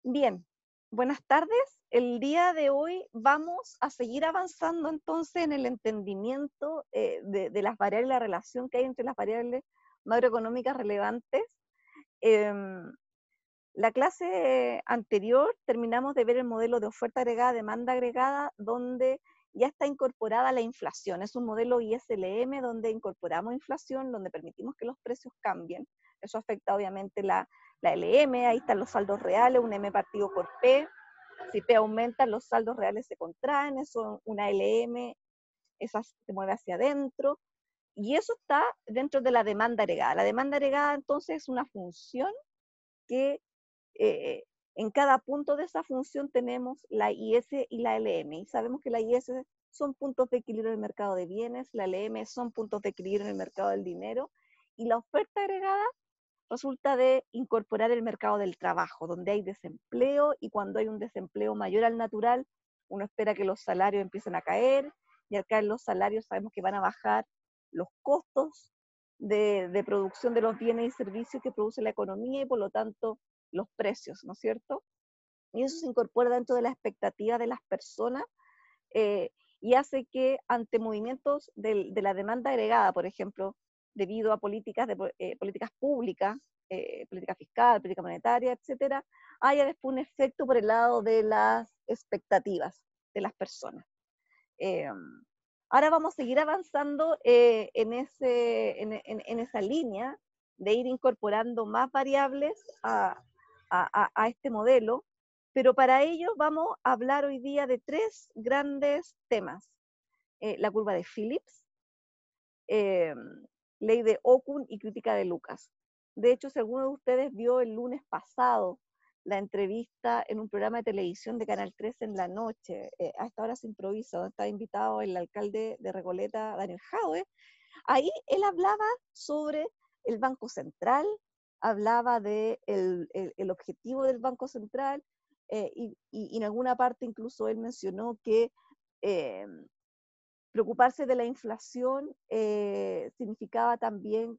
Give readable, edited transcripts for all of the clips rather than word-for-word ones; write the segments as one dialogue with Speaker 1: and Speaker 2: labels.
Speaker 1: Bien, buenas tardes. El día de hoy vamos a seguir avanzando entonces en el entendimiento de las variables, la relación que hay entre las variables macroeconómicas relevantes. Em, la clase anterior terminamos de ver el modelo de oferta agregada, demanda agregada, donde ya está incorporada la inflación. Es un modelo ISLM donde incorporamos inflación, donde permitimos que los precios cambien. Eso afecta obviamente la LM, ahí están los saldos reales, un M partido por P. Si P aumenta, los saldos reales se contraen, eso una LM, esa se mueve hacia adentro. Y eso está dentro de la demanda agregada. La demanda agregada entonces es una función que eh, en cada punto de esa función tenemos la IS y la LM, y sabemos que la IS son puntos de equilibrio en el mercado de bienes, la LM son puntos de equilibrio en el mercado del dinero, y la oferta agregada resulta de incorporar el mercado del trabajo, donde hay desempleo, y cuando hay un desempleo mayor al natural, uno espera que los salarios empiecen a caer, y al caer los salarios sabemos que van a bajar los costos de producción de los bienes y servicios que produce la economía, y por lo tanto los precios, ¿no es cierto? Y eso se incorpora dentro de la expectativa de las personas, eh, y hace que ante movimientos de la demanda agregada, por ejemplo, debido a políticas públicas, política fiscal, política monetaria, etcétera, haya después un efecto por el lado de las expectativas de las personas. Eh, Ahora vamos a seguir avanzando en esa línea de ir incorporando más variables a este modelo, pero para ello vamos a hablar hoy día de tres grandes temas. La curva de Phillips, eh, ley de Okun y crítica de Lucas. De hecho, si alguno de ustedes vio el lunes pasado la entrevista en un programa de televisión de Canal 3 en la noche, a esta hora se improvisa, donde estaba invitado el alcalde de Recoleta, Daniel Jadwe, ahí él hablaba sobre el Banco Central, hablaba de el objetivo del Banco Central, y en alguna parte incluso él mencionó que eh, preocuparse de la inflación significaba también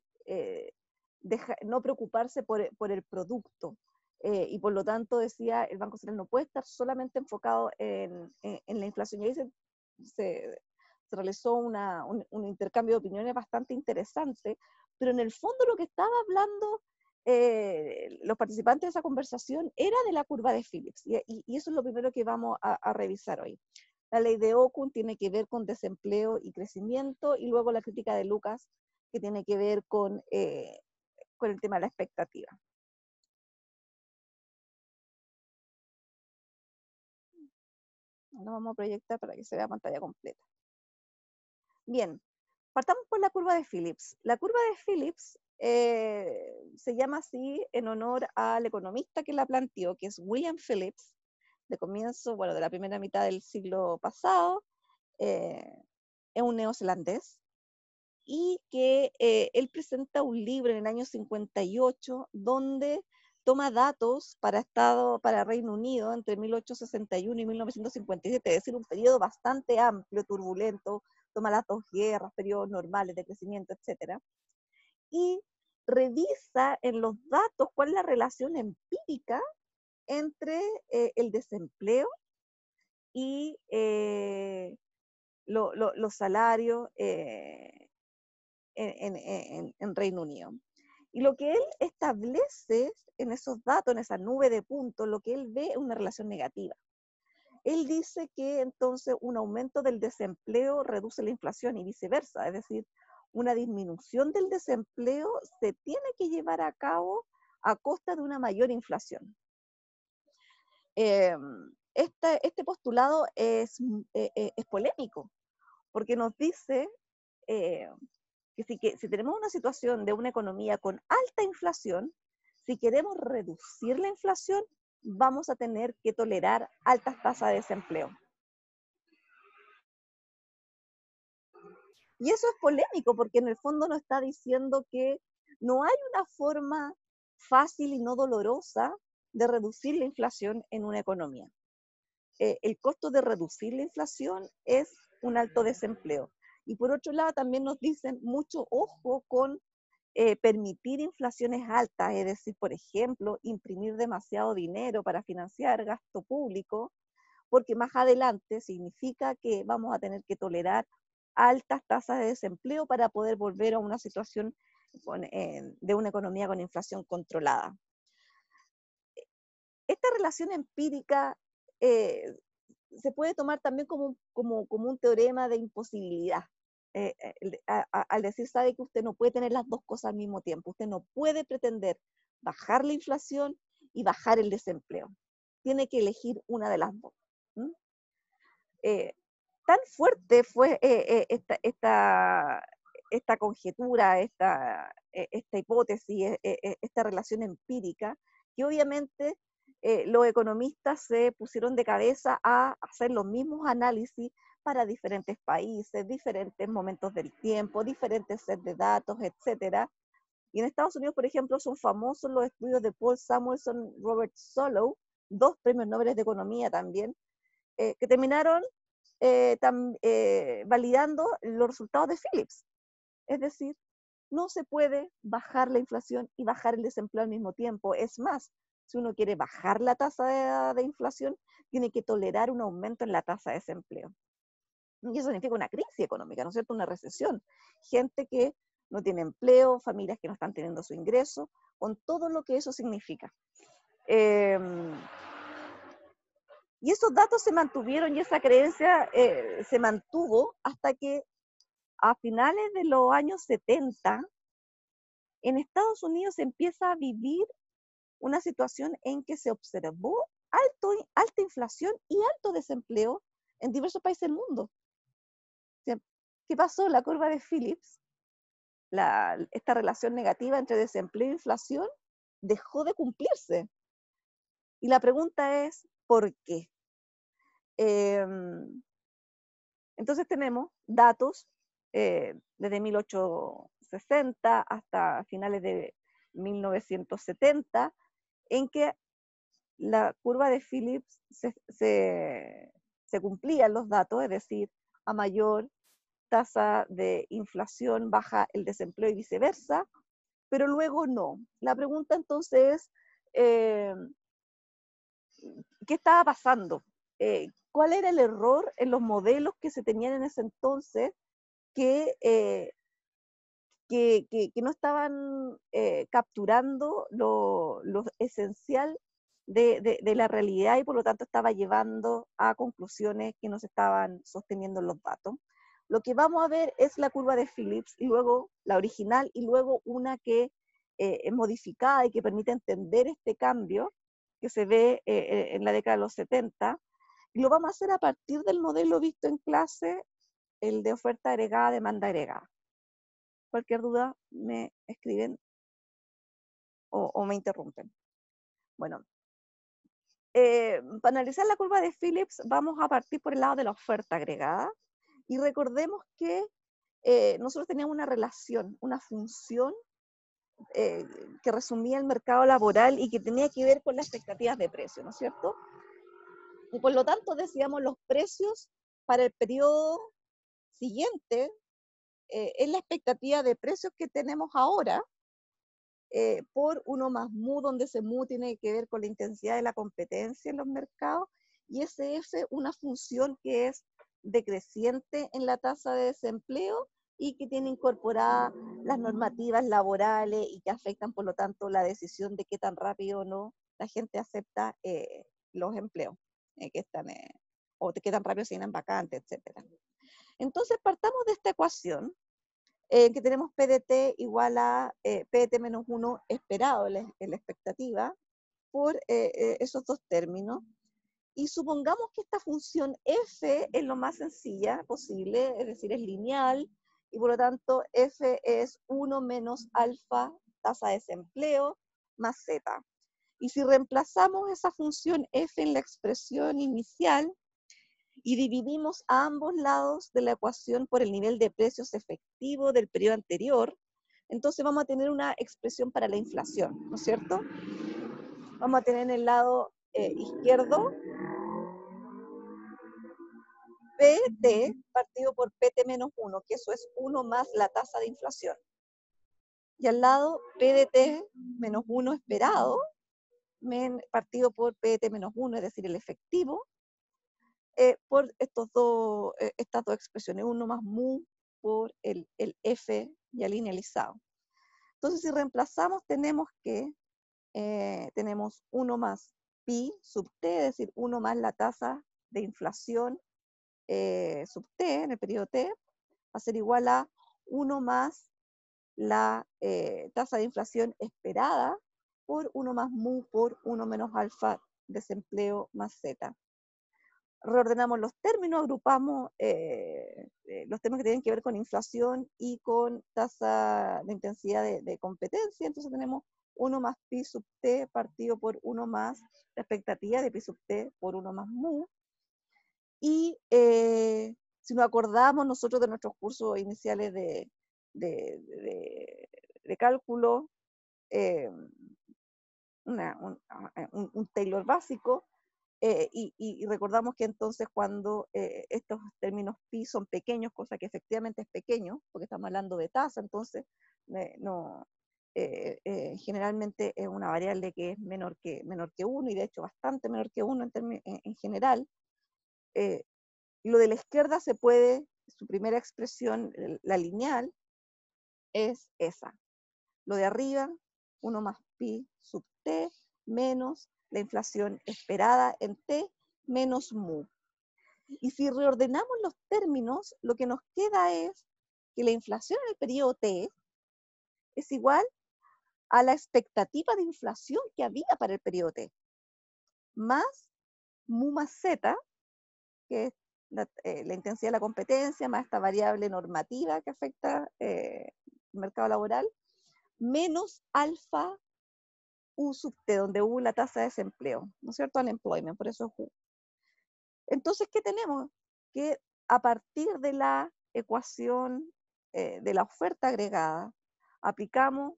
Speaker 1: no preocuparse por el producto. Y por lo tanto decía, el Banco Central no puede estar solamente enfocado en la inflación. Y ahí se realizó un intercambio de opiniones bastante interesante, pero en el fondo lo que estaba hablando los participantes de esa conversación era de la curva de Phillips, y eso es lo primero que vamos a revisar hoy. La ley de Okun tiene que ver con desempleo y crecimiento, y luego la crítica de Lucas, que tiene que ver con el tema de la expectativa. Lo vamos a proyectar para que se vea pantalla completa. Bien, partamos por la curva de Phillips. La curva de Phillips se llama así en honor al economista que la planteó, que es William Phillips, de comienzo, bueno, de la primera mitad del siglo pasado. Es un neozelandés, y que él presenta un libro en el año 58 donde toma datos para Reino Unido entre 1861 y 1957, es decir, un periodo bastante amplio, turbulento, toma las dos guerras, periodos normales de crecimiento, etc. Y revisa en los datos cuál es la relación empírica entre el desempleo y los salarios en Reino Unido. Y lo que él establece en esos datos, en esa nube de puntos, lo que él ve es una relación negativa. Él dice que entonces un aumento del desempleo reduce la inflación y viceversa, es decir, una disminución del desempleo se tiene que llevar a cabo a costa de una mayor inflación. Este postulado es polémico, porque nos dice eh, que si tenemos una situación de una economía con alta inflación, si queremos reducir la inflación, vamos a tener que tolerar altas tasas de desempleo. Y eso es polémico, porque en el fondo nos está diciendo que no hay una forma fácil y no dolorosa de reducir la inflación en una economía. El costo de reducir la inflación es un alto desempleo. Y por otro lado también nos dicen mucho ojo con permitir inflaciones altas, es decir, por ejemplo, imprimir demasiado dinero para financiar gasto público, porque más adelante significa que vamos a tener que tolerar altas tasas de desempleo para poder volver a una situación de una economía con inflación controlada. Esta relación empírica se puede tomar también como un teorema de imposibilidad. Al decir, sabe que usted no puede tener las dos cosas al mismo tiempo, usted no puede pretender bajar la inflación y bajar el desempleo. Tiene que elegir una de las dos. Tan fuerte fue esta conjetura, esta hipótesis, esta relación empírica, que obviamente los economistas se pusieron de cabeza a hacer los mismos análisis para diferentes países, diferentes momentos del tiempo, diferentes sets de datos, etcétera. Y en Estados Unidos, por ejemplo, son famosos los estudios de Paul Samuelson y Robert Solow, dos premios Nobel de Economía también, que terminaron validando los resultados de Phillips. Es decir, no se puede bajar la inflación y bajar el desempleo al mismo tiempo. Es más, si uno quiere bajar la tasa de inflación, tiene que tolerar un aumento en la tasa de desempleo. Y eso significa una crisis económica, ¿no es cierto? Una recesión. Gente que no tiene empleo, familias que no están teniendo su ingreso, con todo lo que eso significa. Y esos datos se mantuvieron y esa creencia se mantuvo hasta que a finales de los años 70, en Estados Unidos se empieza a vivir una situación en que se observó alta inflación y alto desempleo en diversos países del mundo. ¿Qué pasó? La curva de Phillips, esta relación negativa entre desempleo e inflación, dejó de cumplirse. Y la pregunta es, ¿por qué? Entonces tenemos datos desde 1860 hasta finales de 1970, en que la curva de Phillips se cumplían los datos, es decir, a mayor tasa de inflación baja el desempleo y viceversa, pero luego no. La pregunta entonces es, ¿qué estaba pasando? ¿Cuál era el error en los modelos que se tenían en ese entonces que no estaban capturando lo esencial de la realidad y por lo tanto estaba llevando a conclusiones que no se estaban sosteniendo en los datos? Lo que vamos a ver es la curva de Phillips y luego la original y luego una que es modificada y que permite entender este cambio que se ve en la década de los 70, y lo vamos a hacer a partir del modelo visto en clase, el de oferta agregada, demanda agregada. Cualquier duda me escriben o me interrumpen. Bueno, para analizar la curva de Phillips vamos a partir por el lado de la oferta agregada y recordemos que nosotros teníamos una relación, una función que resumía el mercado laboral y que tenía que ver con las expectativas de precio, ¿no es cierto? Y por lo tanto decíamos los precios para el periodo siguiente es la expectativa de precios que tenemos ahora por 1 más mu, donde ese mu tiene que ver con la intensidad de la competencia en los mercados, y SF una función que es decreciente en la tasa de desempleo y que tiene incorporadas las normativas laborales y que afectan, por lo tanto, la decisión de qué tan rápido o no la gente acepta los empleos que están, o de qué tan rápido se llenan vacantes, etc. Entonces, partamos de esta ecuación, que tenemos PDT igual a PDT menos 1 esperado en la expectativa por esos dos términos. Y supongamos que esta función f es lo más sencilla posible, es decir, es lineal, y por lo tanto f es 1 menos alfa tasa de desempleo más z. Y si reemplazamos esa función f en la expresión inicial, y dividimos a ambos lados de la ecuación por el nivel de precios efectivo del periodo anterior, entonces vamos a tener una expresión para la inflación, ¿no es cierto? Vamos a tener en el lado izquierdo PT partido por PT menos 1, que eso es 1 más la tasa de inflación. y al lado P de T menos 1 esperado, partido por P de T menos 1, es decir, el efectivo, por estas dos expresiones, 1 más mu por el F ya linealizado. Entonces, si reemplazamos, tenemos 1 más pi sub t, es decir, 1 más la tasa de inflación sub t en el periodo t, va a ser igual a 1 más la tasa de inflación esperada por 1 más mu por 1 menos alfa desempleo más z. Reordenamos los términos, agrupamos los términos que tienen que ver con inflación y con tasa de intensidad de competencia. Entonces tenemos 1 más pi sub t partido por 1 más la expectativa de pi sub t por 1 más mu. Y si nos acordamos nosotros de nuestros cursos iniciales de cálculo, un Taylor básico, y recordamos que entonces cuando estos términos pi son pequeños, cosa que efectivamente es pequeño, porque estamos hablando de tasa, entonces generalmente es una variable que es menor que 1, y de hecho bastante menor que 1 en general. Lo de la izquierda se puede, su primera expresión, la lineal, es esa. Lo de arriba, 1 más pi sub t menos la inflación esperada en t menos mu. Y si reordenamos los términos, lo que nos queda es que la inflación en el periodo t es igual a la expectativa de inflación que había para el periodo t, más mu más z, que es la intensidad de la competencia, más esta variable normativa que afecta el mercado laboral, menos alfa U sub T, donde U la tasa de desempleo, ¿no es cierto? Unemployment, por eso es U. Entonces, ¿qué tenemos? Que a partir de la ecuación de la oferta agregada, aplicamos,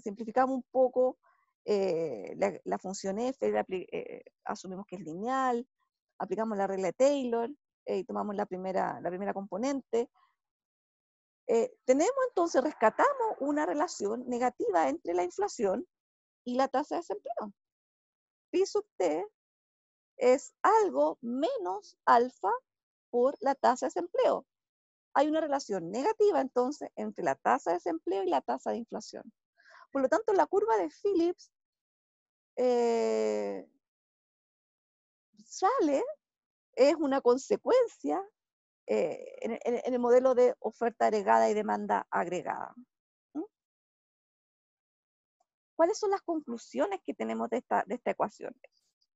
Speaker 1: simplificamos un poco la función F, asumimos que es lineal, aplicamos la regla de Taylor y tomamos la primera componente. Rescatamos una relación negativa entre la inflación y la tasa de desempleo. Pi sub t es algo menos alfa por la tasa de desempleo. Hay una relación negativa entonces entre la tasa de desempleo y la tasa de inflación. Por lo tanto, la curva de Phillips es una consecuencia en el modelo de oferta agregada y demanda agregada. ¿Cuáles son las conclusiones que tenemos de esta ecuación?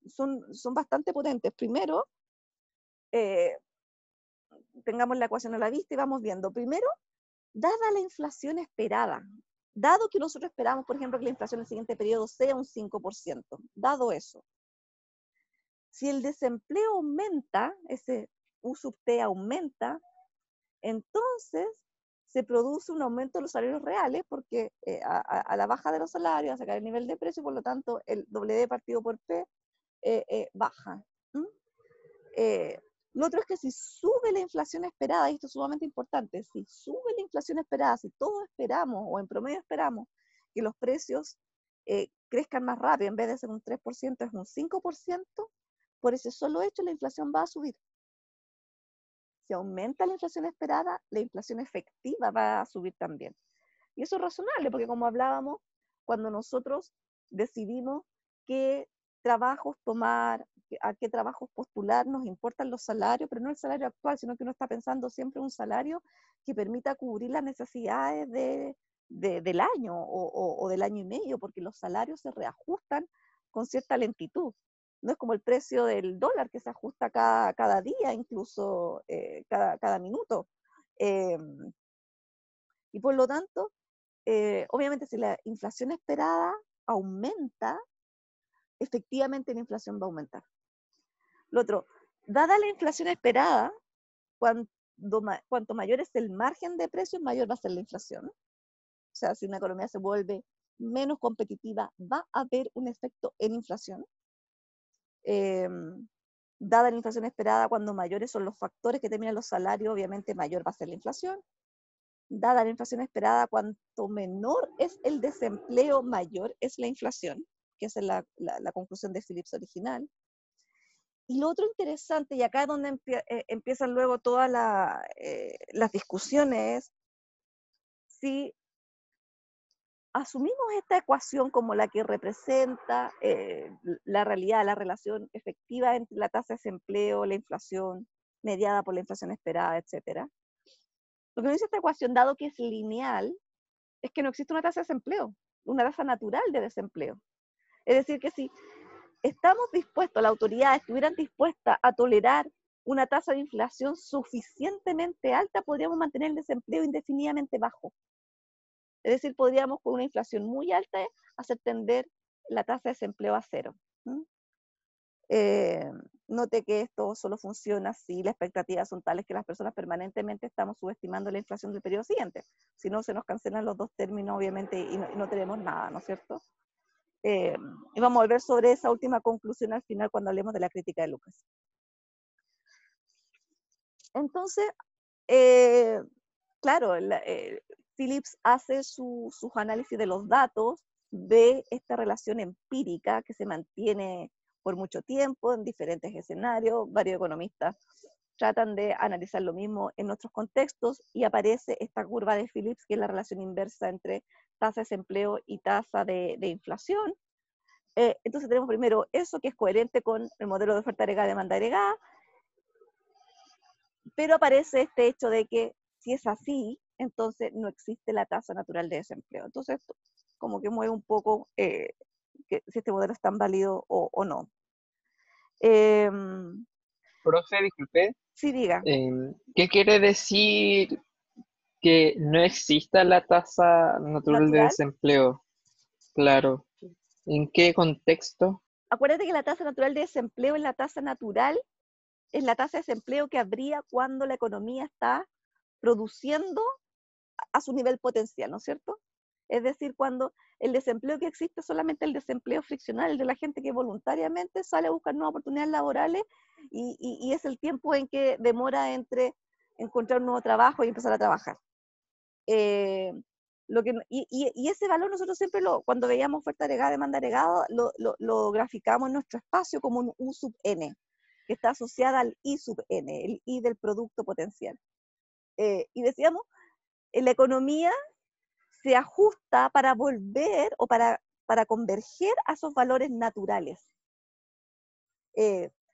Speaker 1: Son bastante potentes. Primero, tengamos la ecuación a la vista y vamos viendo. Primero, dada la inflación esperada, dado que nosotros esperamos, por ejemplo, que la inflación en el siguiente periodo sea un 5%, dado eso, si el desempleo aumenta, ese U sub T aumenta, entonces se produce un aumento de los salarios reales, porque a la baja de los salarios, a sacar el nivel de precio, por lo tanto, el WD partido por P baja. Lo otro es que si sube la inflación esperada, y esto es sumamente importante, si sube la inflación esperada, si todos esperamos, o en promedio esperamos, que los precios crezcan más rápido, en vez de ser un 3%, es un 5%, por ese solo hecho la inflación va a subir. Si aumenta la inflación esperada, la inflación efectiva va a subir también. Y eso es razonable, porque como hablábamos, cuando nosotros decidimos qué trabajos tomar, a qué trabajos postular, nos importan los salarios, pero no el salario actual, sino que uno está pensando siempre en un salario que permita cubrir las necesidades del año o del año y medio, porque los salarios se reajustan con cierta lentitud. No es como el precio del dólar que se ajusta cada día, incluso cada minuto. Y por lo tanto, obviamente si la inflación esperada aumenta, efectivamente la inflación va a aumentar. Lo otro, dada la inflación esperada, cuanto mayor es el margen de precios, mayor va a ser la inflación. O sea, si una economía se vuelve menos competitiva, va a haber un efecto en inflación. Dada la inflación esperada, cuando mayores son los factores que determinan los salarios, obviamente mayor va a ser la inflación. dada la inflación esperada, cuanto menor es el desempleo, mayor es la inflación, que esa es la conclusión de Phillips original. Y lo otro interesante, y acá es donde empiezan luego todas las discusiones, es si asumimos esta ecuación como la que representa la realidad, la relación efectiva entre la tasa de desempleo, la inflación, mediada por la inflación esperada, etcétera. Lo que nos dice esta ecuación, dado que es lineal, es que no existe una tasa de desempleo, una tasa natural de desempleo. Es decir, que si estamos dispuestos, las autoridades estuvieran dispuestas a tolerar una tasa de inflación suficientemente alta, podríamos mantener el desempleo indefinidamente bajo. Es decir, podríamos con una inflación muy alta hacer tender la tasa de desempleo a cero. Note que esto solo funciona si las expectativas son tales que las personas permanentemente estamos subestimando la inflación del periodo siguiente. Si no, se nos cancelan los dos términos, obviamente, y no tenemos nada, ¿no es cierto? Y vamos a volver sobre esa última conclusión al final cuando hablemos de la crítica de Lucas. Entonces, claro, Phillips hace sus análisis de los datos, ve esta relación empírica que se mantiene por mucho tiempo en diferentes escenarios. Varios economistas tratan de analizar lo mismo en otros contextos y aparece esta curva de Phillips, que es la relación inversa entre tasa de desempleo y tasa de inflación. Entonces tenemos primero eso, que es coherente con el modelo de oferta agregada y demanda agregada, pero aparece este hecho de que si es así, entonces no existe la tasa natural de desempleo. Entonces, como que mueve un poco que si este modelo es tan válido o no.
Speaker 2: Profe, disculpe,
Speaker 1: Sí, diga.
Speaker 2: ¿qué quiere decir que no exista la tasa natural de
Speaker 1: Natural.
Speaker 2: desempleo? Claro. ¿En qué contexto?
Speaker 1: Acuérdate que la tasa natural de desempleo es la tasa natural, es la tasa de desempleo que habría cuando la economía está produciendo a su nivel potencial, ¿no es cierto? Es decir, cuando el desempleo que existe es solamente el desempleo friccional de la gente que voluntariamente sale a buscar nuevas oportunidades laborales y es el tiempo en que demora entre encontrar un nuevo trabajo y empezar a trabajar. Y ese valor nosotros siempre, cuando veíamos oferta agregada, demanda agregada, lo graficamos en nuestro espacio como un U sub n, que está asociada al I sub n, el I del producto potencial. Y decíamos, en la economía se ajusta para volver o para converger a esos valores naturales.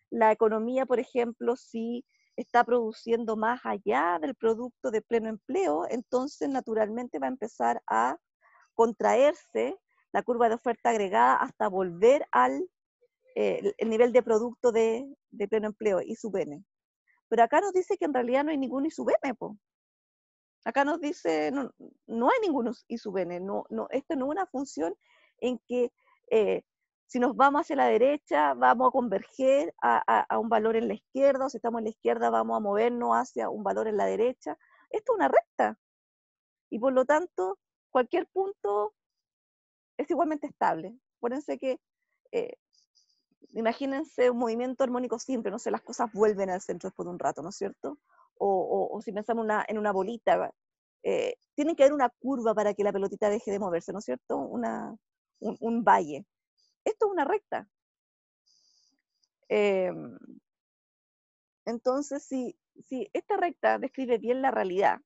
Speaker 1: La economía, por ejemplo, si está produciendo más allá del producto de pleno empleo, entonces naturalmente va a empezar a contraerse la curva de oferta agregada hasta volver al el nivel de producto de pleno empleo, I sub n. Pero acá nos dice que en realidad no hay ningún I sub n, po. Acá nos dice, no hay ningún I sub n, esto no es una función en que si nos vamos hacia la derecha vamos a converger a un valor en la izquierda, o si estamos en la izquierda vamos a movernos hacia un valor en la derecha. Esto es una recta, y por lo tanto cualquier punto es igualmente estable. Acuérdense que, eh, imagínense un movimiento armónico simple, no sé, las cosas vuelven al centro después de un rato, ¿no es cierto? O si pensamos en una bolita, tiene que haber una curva para que la pelotita deje de moverse, ¿no es cierto? Un valle. Esto es una recta. Eh, entonces, si esta recta describe bien la realidad,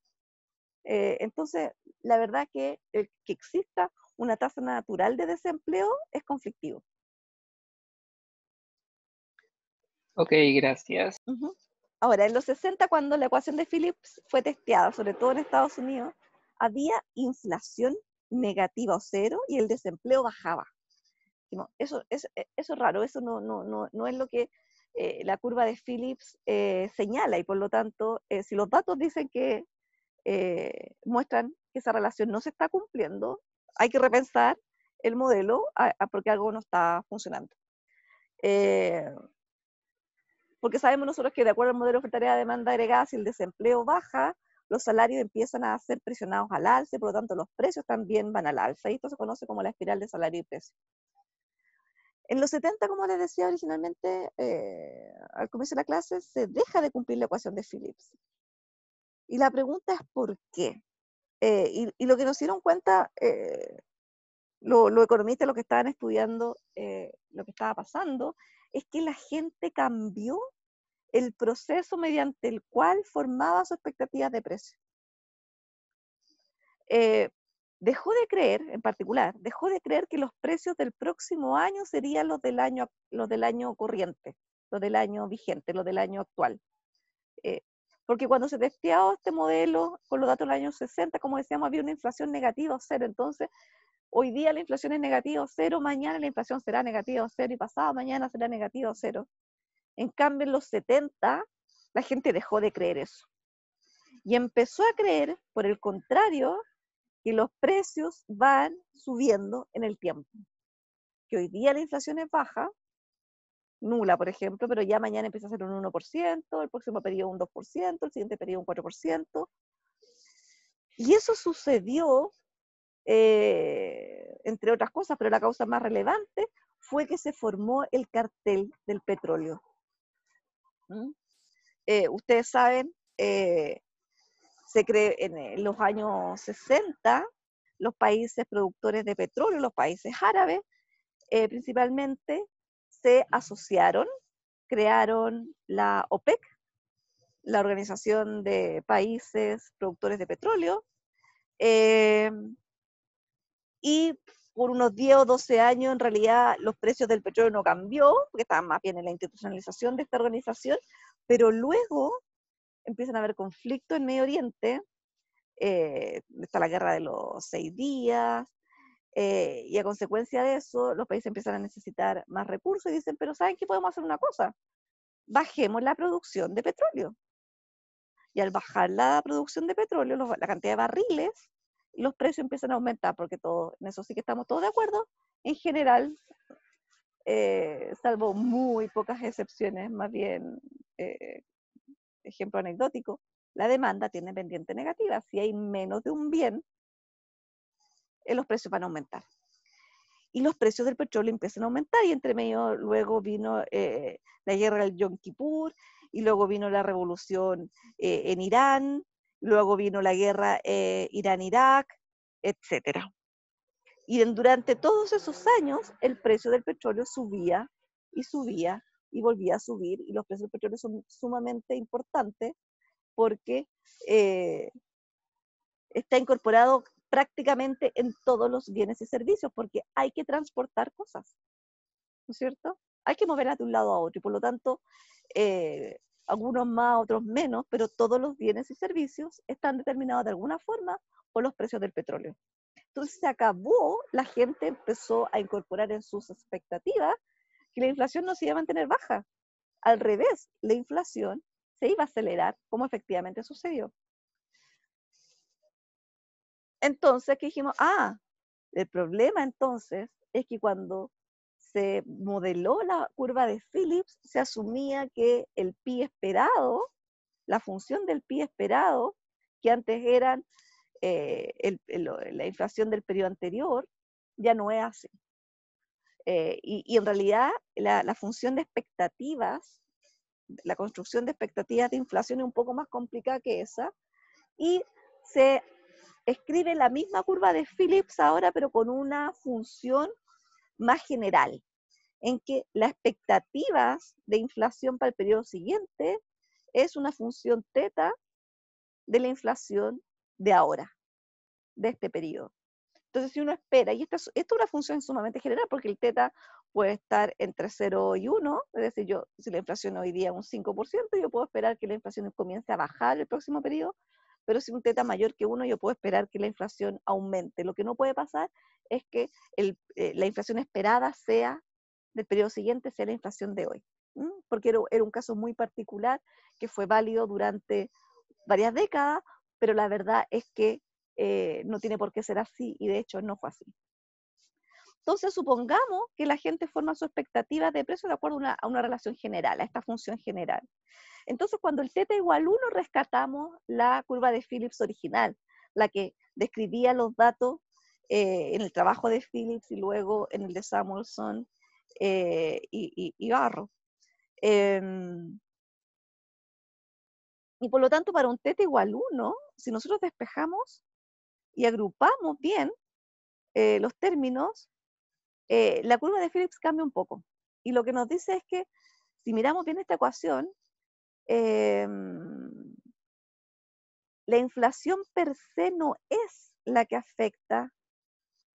Speaker 1: entonces la verdad que que exista una tasa natural de desempleo es conflictivo.
Speaker 2: Ok, gracias.
Speaker 1: Uh-huh. Ahora, en los 60, cuando la ecuación de Phillips fue testeada, sobre todo en Estados Unidos, había inflación negativa o cero y el desempleo bajaba. Eso es raro, eso no es lo que la curva de Phillips señala, y por lo tanto, si los datos dicen que muestran que esa relación no se está cumpliendo, hay que repensar el modelo porque algo no está funcionando. Porque sabemos nosotros que de acuerdo al modelo de oferta de demanda agregada, si el desempleo baja, los salarios empiezan a ser presionados al alza, por lo tanto los precios también van al alza, y esto se conoce como la espiral de salario y precio. En los 70, como les decía originalmente, al comienzo de la clase, se deja de cumplir la ecuación de Phillips. Y la pregunta es ¿por qué? y lo que nos dieron cuenta los economistas, los que estaban estudiando lo que estaba pasando, es que la gente cambió el proceso mediante el cual formaba sus expectativas de precio. Dejó de creer, en particular, dejó de creer que los precios del próximo año serían los del año corriente, los del año vigente, los del año actual. Porque cuando se testeaba este modelo con los datos del año 60, como decíamos, había una inflación negativa o cero. Entonces, hoy día la inflación es negativa o cero, mañana la inflación será negativa o cero y pasado mañana será negativa o cero. En cambio, en los 70, la gente dejó de creer eso. Y empezó a creer, por el contrario, que los precios van subiendo en el tiempo. Que hoy día la inflación es baja, nula, por ejemplo, pero ya mañana empieza a ser un 1%, el próximo periodo un 2%, el siguiente periodo un 4%. Y eso sucedió, entre otras cosas, pero la causa más relevante fue que se formó el cartel del petróleo. Ustedes saben, se cree en los años 60, los países productores de petróleo, los países árabes, principalmente, se asociaron, crearon la OPEC, la Organización de Países Productores de Petróleo, y por unos 10 o 12 años, en realidad, los precios del petróleo no cambió, porque estaban más bien en la institucionalización de esta organización, pero luego empiezan a haber conflictos en Medio Oriente, está la guerra de los 6 días, y a consecuencia de eso, los países empiezan a necesitar más recursos y dicen, pero ¿saben qué? Podemos hacer una cosa, bajemos la producción de petróleo. Y al bajar la producción de petróleo, la cantidad de barriles, los precios empiezan a aumentar, porque todo, en eso sí que estamos todos de acuerdo, en general, salvo muy pocas excepciones, más bien, ejemplo anecdótico, la demanda tiene pendiente negativa. Si hay menos de un bien, los precios van a aumentar. Y los precios del petróleo empiezan a aumentar, y entre medio luego vino la guerra del Yom Kippur, y luego vino la revolución en Irán, luego vino la guerra Irán-Irak, etc. Y durante todos esos años, el precio del petróleo subía y volvía a subir, y los precios del petróleo son sumamente importantes porque está incorporado prácticamente en todos los bienes y servicios, porque hay que transportar cosas, ¿no es cierto? Hay que moverlas de un lado a otro, y por lo tanto, algunos más, otros menos, pero todos los bienes y servicios están determinados de alguna forma por los precios del petróleo. Entonces se acabó, la gente empezó a incorporar en sus expectativas que la inflación no se iba a mantener baja. Al revés, la inflación se iba a acelerar, como efectivamente sucedió. Entonces, ¿qué dijimos? El problema entonces es que cuando se modeló la curva de Phillips, se asumía que el pi esperado, la función del pi esperado, que antes eran la inflación del periodo anterior, ya no es así. Y en realidad la función de expectativas, la construcción de expectativas de inflación es un poco más complicada que esa, y se escribe la misma curva de Phillips ahora, pero con una función más general, en que las expectativas de inflación para el periodo siguiente es una función teta de la inflación de ahora, de este periodo. Entonces, si uno espera, y esta es una función sumamente general, porque el teta puede estar entre 0 y 1, es decir, si la inflación hoy día es un 5%, yo puedo esperar que la inflación comience a bajar el próximo periodo, pero si un teta mayor que 1, yo puedo esperar que la inflación aumente. Lo que no puede pasar es que la inflación esperada sea del periodo siguiente, sea la inflación de hoy, porque era un caso muy particular que fue válido durante varias décadas, pero la verdad es que no tiene por qué ser así, y de hecho no fue así. Entonces, supongamos que la gente forma su expectativa de precio de acuerdo a una relación general, a esta función general. Entonces, cuando el teta igual 1, rescatamos la curva de Phillips original, la que describía los datos en el trabajo de Phillips y luego en el de Samuelson y Barro. Y por lo tanto, para un teta igual 1, si nosotros despejamos y agrupamos bien los términos, la curva de Phillips cambia un poco. Y lo que nos dice es que si miramos bien esta ecuación, la inflación per se no es la que afecta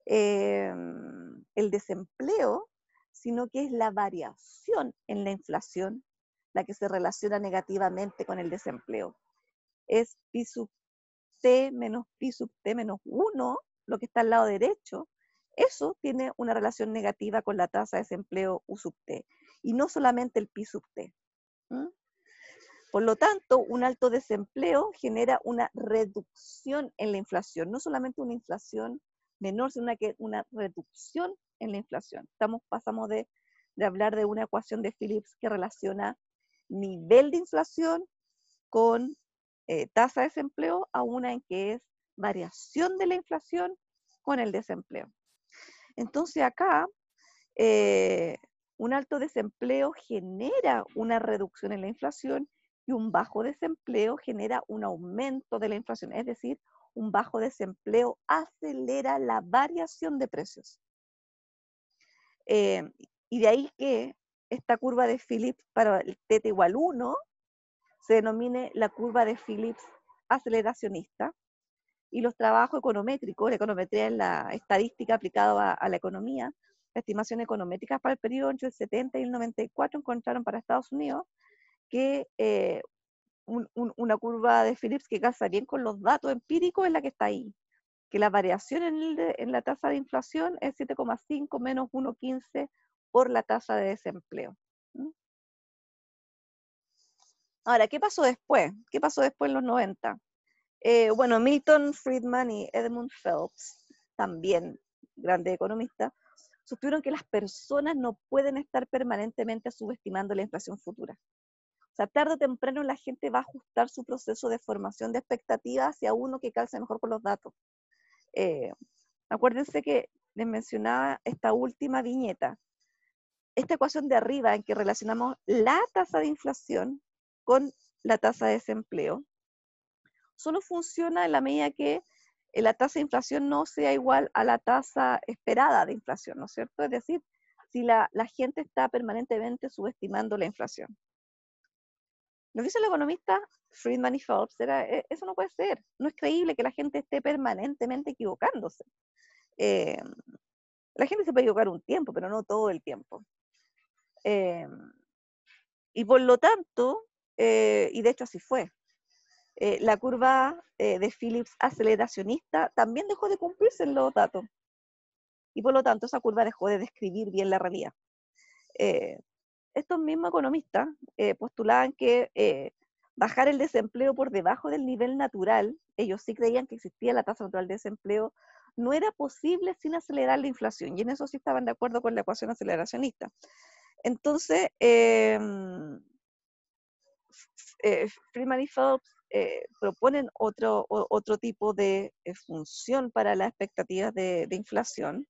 Speaker 1: el desempleo, sino que es la variación en la inflación la que se relaciona negativamente con el desempleo. Es pi sub t menos pi sub t menos 1, lo que está al lado derecho, eso tiene una relación negativa con la tasa de desempleo U sub t, y no solamente el pi sub t. ¿Mm? Por lo tanto, un alto desempleo genera una reducción en la inflación, no solamente una inflación menor, sino una reducción en la inflación. Pasamos de hablar de una ecuación de Phillips que relaciona nivel de inflación con tasa de desempleo a una en que es variación de la inflación con el desempleo. Entonces acá, un alto desempleo genera una reducción en la inflación y un bajo desempleo genera un aumento de la inflación. Es decir, un bajo desempleo acelera la variación de precios. Y de ahí que esta curva de Phillips para el θ igual 1 se denomine la curva de Phillips aceleracionista, y los trabajos econométricos, la econometría es la estadística aplicada a la economía, las estimaciones econométricas para el periodo entre el 70 y el 94 encontraron para Estados Unidos que una curva de Phillips que calza bien con los datos empíricos es la que está ahí, que la variación en la tasa de inflación es 7,5 menos 1,15 por la tasa de desempleo. ¿Mm? Ahora, ¿qué pasó después? ¿Qué pasó después en los 90? Bueno, Milton Friedman y Edmund Phelps, también grandes economistas, supieron que las personas no pueden estar permanentemente subestimando la inflación futura. O sea, tarde o temprano la gente va a ajustar su proceso de formación de expectativas hacia uno que calce mejor con los datos. Acuérdense que les mencionaba esta última viñeta. Esta ecuación de arriba en que relacionamos la tasa de inflación con la tasa de desempleo, solo funciona en la medida que la tasa de inflación no sea igual a la tasa esperada de inflación, ¿no es cierto? Es decir, si la gente está permanentemente subestimando la inflación. Lo que dice el economista Friedman y Phelps era, eso no puede ser, no es creíble que la gente esté permanentemente equivocándose. La gente se puede equivocar un tiempo, pero no todo el tiempo. Y por lo tanto, y de hecho así fue, la curva de Phillips aceleracionista también dejó de cumplirse en los datos. Y por lo tanto esa curva dejó de describir bien la realidad. Estos mismos economistas postulaban que bajar el desempleo por debajo del nivel natural, ellos sí creían que existía la tasa natural de desempleo, no era posible sin acelerar la inflación, y en eso sí estaban de acuerdo con la ecuación aceleracionista. Entonces, Friedman y Phelps proponen otro tipo de función para las expectativas de inflación,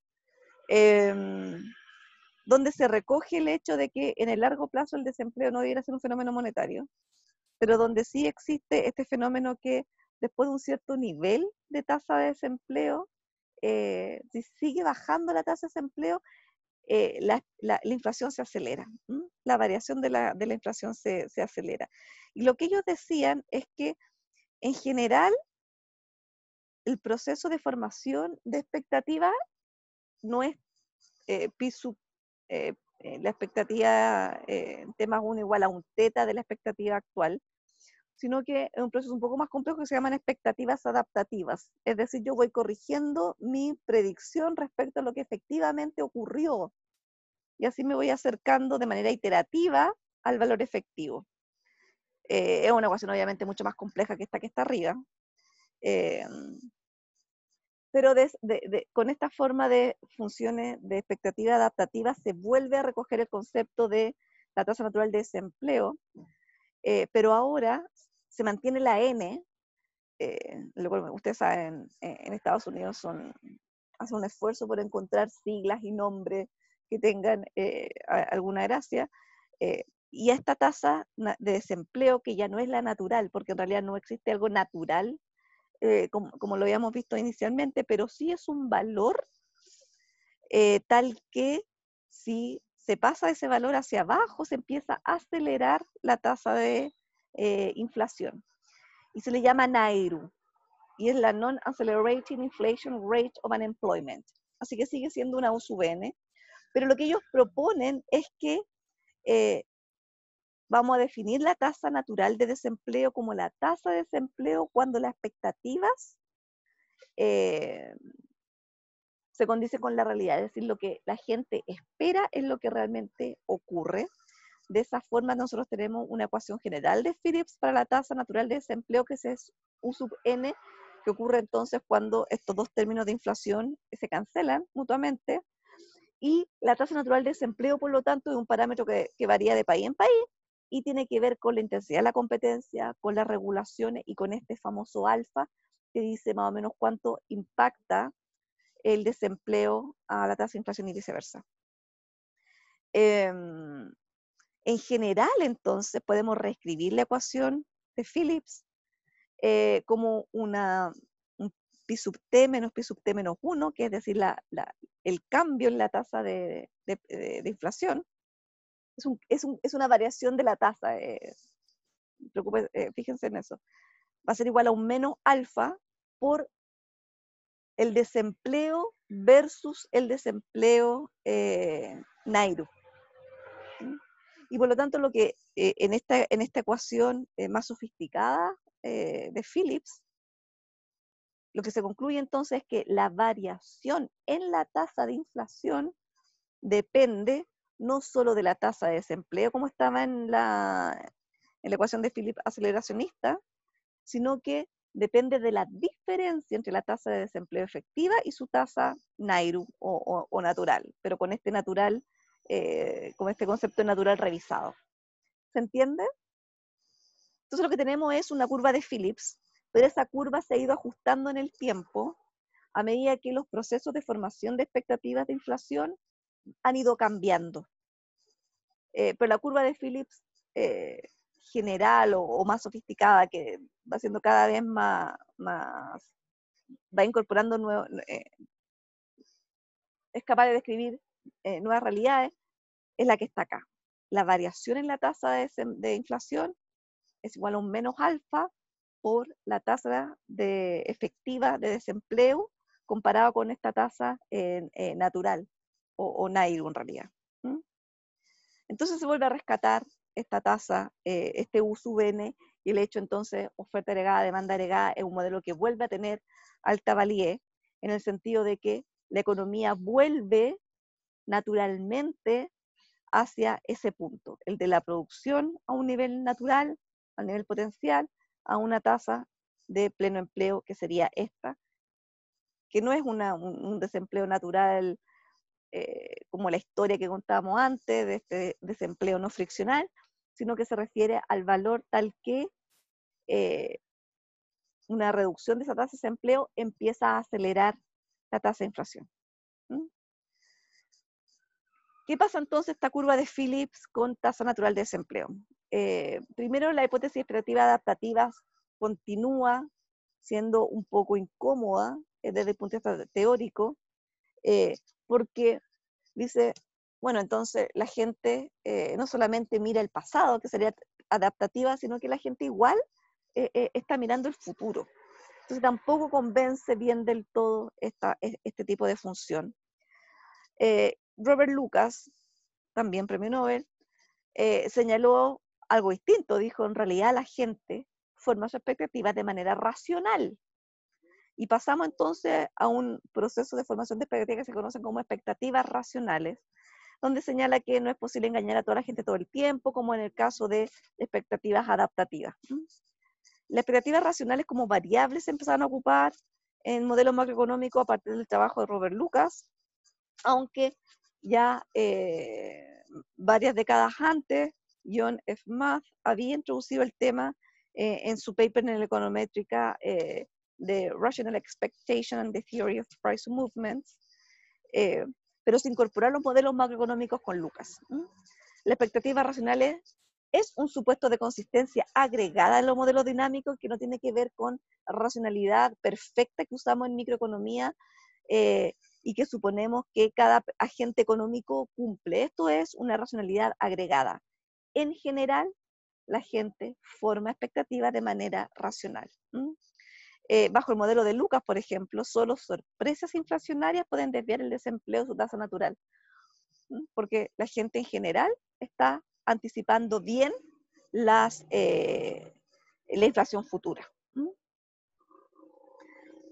Speaker 1: donde se recoge el hecho de que en el largo plazo el desempleo no debiera ser un fenómeno monetario, pero donde sí existe este fenómeno que después de un cierto nivel de tasa de desempleo, si sigue bajando la tasa de desempleo, la inflación se acelera, ¿m? La variación de la inflación se acelera. Y lo que ellos decían es que, en general, el proceso de formación de expectativa no es la expectativa en T más 1 igual a un teta de la expectativa actual, sino que es un proceso un poco más complejo que se llaman expectativas adaptativas. Es decir, yo voy corrigiendo mi predicción respecto a lo que efectivamente ocurrió, y así me voy acercando de manera iterativa al valor efectivo. Es una ecuación obviamente mucho más compleja que esta que está arriba, pero con esta forma de funciones de expectativa adaptativa se vuelve a recoger el concepto de la tasa natural de desempleo, pero ahora se mantiene la N. Ustedes saben, en Estados Unidos hacen un esfuerzo por encontrar siglas y nombres que tengan alguna gracia, y a esta tasa de desempleo, que ya no es la natural, porque en realidad no existe algo natural, como lo habíamos visto inicialmente, pero sí es un valor tal que si se pasa ese valor hacia abajo, se empieza a acelerar la tasa de inflación. Y se le llama NAIRU, y es la Non-Accelerating Inflation Rate of Unemployment. Así que sigue siendo una U sub n, pero lo que ellos proponen es que vamos a definir la tasa natural de desempleo como la tasa de desempleo cuando las expectativas se condice con la realidad, es decir, lo que la gente espera es lo que realmente ocurre. De esa forma nosotros tenemos una ecuación general de Phillips para la tasa natural de desempleo, que es U sub n, que ocurre entonces cuando estos dos términos de inflación se cancelan mutuamente, y la tasa natural de desempleo, por lo tanto, es un parámetro que varía de país en país y tiene que ver con la intensidad de la competencia, con las regulaciones y con este famoso alfa, que dice más o menos cuánto impacta el desempleo a la tasa de inflación y viceversa. En general, entonces, podemos reescribir la ecuación de Phillips como un pi sub t menos pi sub t menos 1, que es decir, el cambio en la tasa de inflación. Es una variación de la tasa, fíjense en eso. Va a ser igual a un menos alfa por el desempleo versus el desempleo NAIRU. Y por lo tanto, lo que en esta ecuación más sofisticada de Phillips, lo que se concluye entonces es que la variación en la tasa de inflación depende no solo de la tasa de desempleo, como estaba en la ecuación de Phillips aceleracionista, sino que depende de la diferencia entre la tasa de desempleo efectiva y su tasa NAIRU o natural, pero con este natural, con este concepto natural revisado. ¿Se entiende? Entonces lo que tenemos es una curva de Phillips, pero esa curva se ha ido ajustando en el tiempo a medida que los procesos de formación de expectativas de inflación han ido cambiando. Pero la curva de Phillips general o más sofisticada, que va siendo cada vez más va incorporando es capaz de describir nuevas realidades, es la que está acá. La variación en la tasa de inflación es igual a un menos alfa por la tasa efectiva de desempleo comparado con esta tasa natural o NAIRU en realidad. ¿Mm? Entonces se vuelve a rescatar esta tasa, este U sub n, y el hecho entonces oferta agregada, demanda agregada, es un modelo que vuelve a tener alta validez, en el sentido de que la economía vuelve naturalmente hacia ese punto, el de la producción a un nivel natural, al nivel potencial, a una tasa de pleno empleo, que sería esta, que no es un desempleo natural como la historia que contábamos antes, de este desempleo no friccional, sino que se refiere al valor tal que una reducción de esa tasa de desempleo empieza a acelerar la tasa de inflación. ¿Mm? ¿Qué pasa entonces esta curva de Phillips con tasa natural de desempleo? Primero, la hipótesis de expectativas adaptativas continúa siendo un poco incómoda desde el punto de vista teórico, porque dice, bueno, entonces la gente no solamente mira el pasado, que sería adaptativa, sino que la gente igual está mirando el futuro. Entonces tampoco convence bien del todo este tipo de función. Robert Lucas, también premio Nobel, señaló algo distinto. Dijo, en realidad la gente forma sus expectativas de manera racional. Y pasamos entonces a un proceso de formación de expectativas que se conocen como expectativas racionales, donde señala que no es posible engañar a toda la gente todo el tiempo, como en el caso de expectativas adaptativas. Las expectativas racionales como variables se empezaron a ocupar en modelos macroeconómicos a partir del trabajo de Robert Lucas, aunque ya varias décadas antes, John F. Math había introducido el tema en su paper en la econométrica de Rational Expectation and the Theory of Price Movements, pero se incorporaron los modelos macroeconómicos con Lucas. Las expectativas racionales es un supuesto de consistencia agregada en los modelos dinámicos que no tiene que ver con racionalidad perfecta que usamos en microeconomía y que suponemos que cada agente económico cumple. Esto es una racionalidad agregada. En general, la gente forma expectativas de manera racional. Bajo el modelo de Lucas, por ejemplo, solo sorpresas inflacionarias pueden desviar el desempleo de su tasa natural, porque la gente en general está anticipando bien la inflación futura.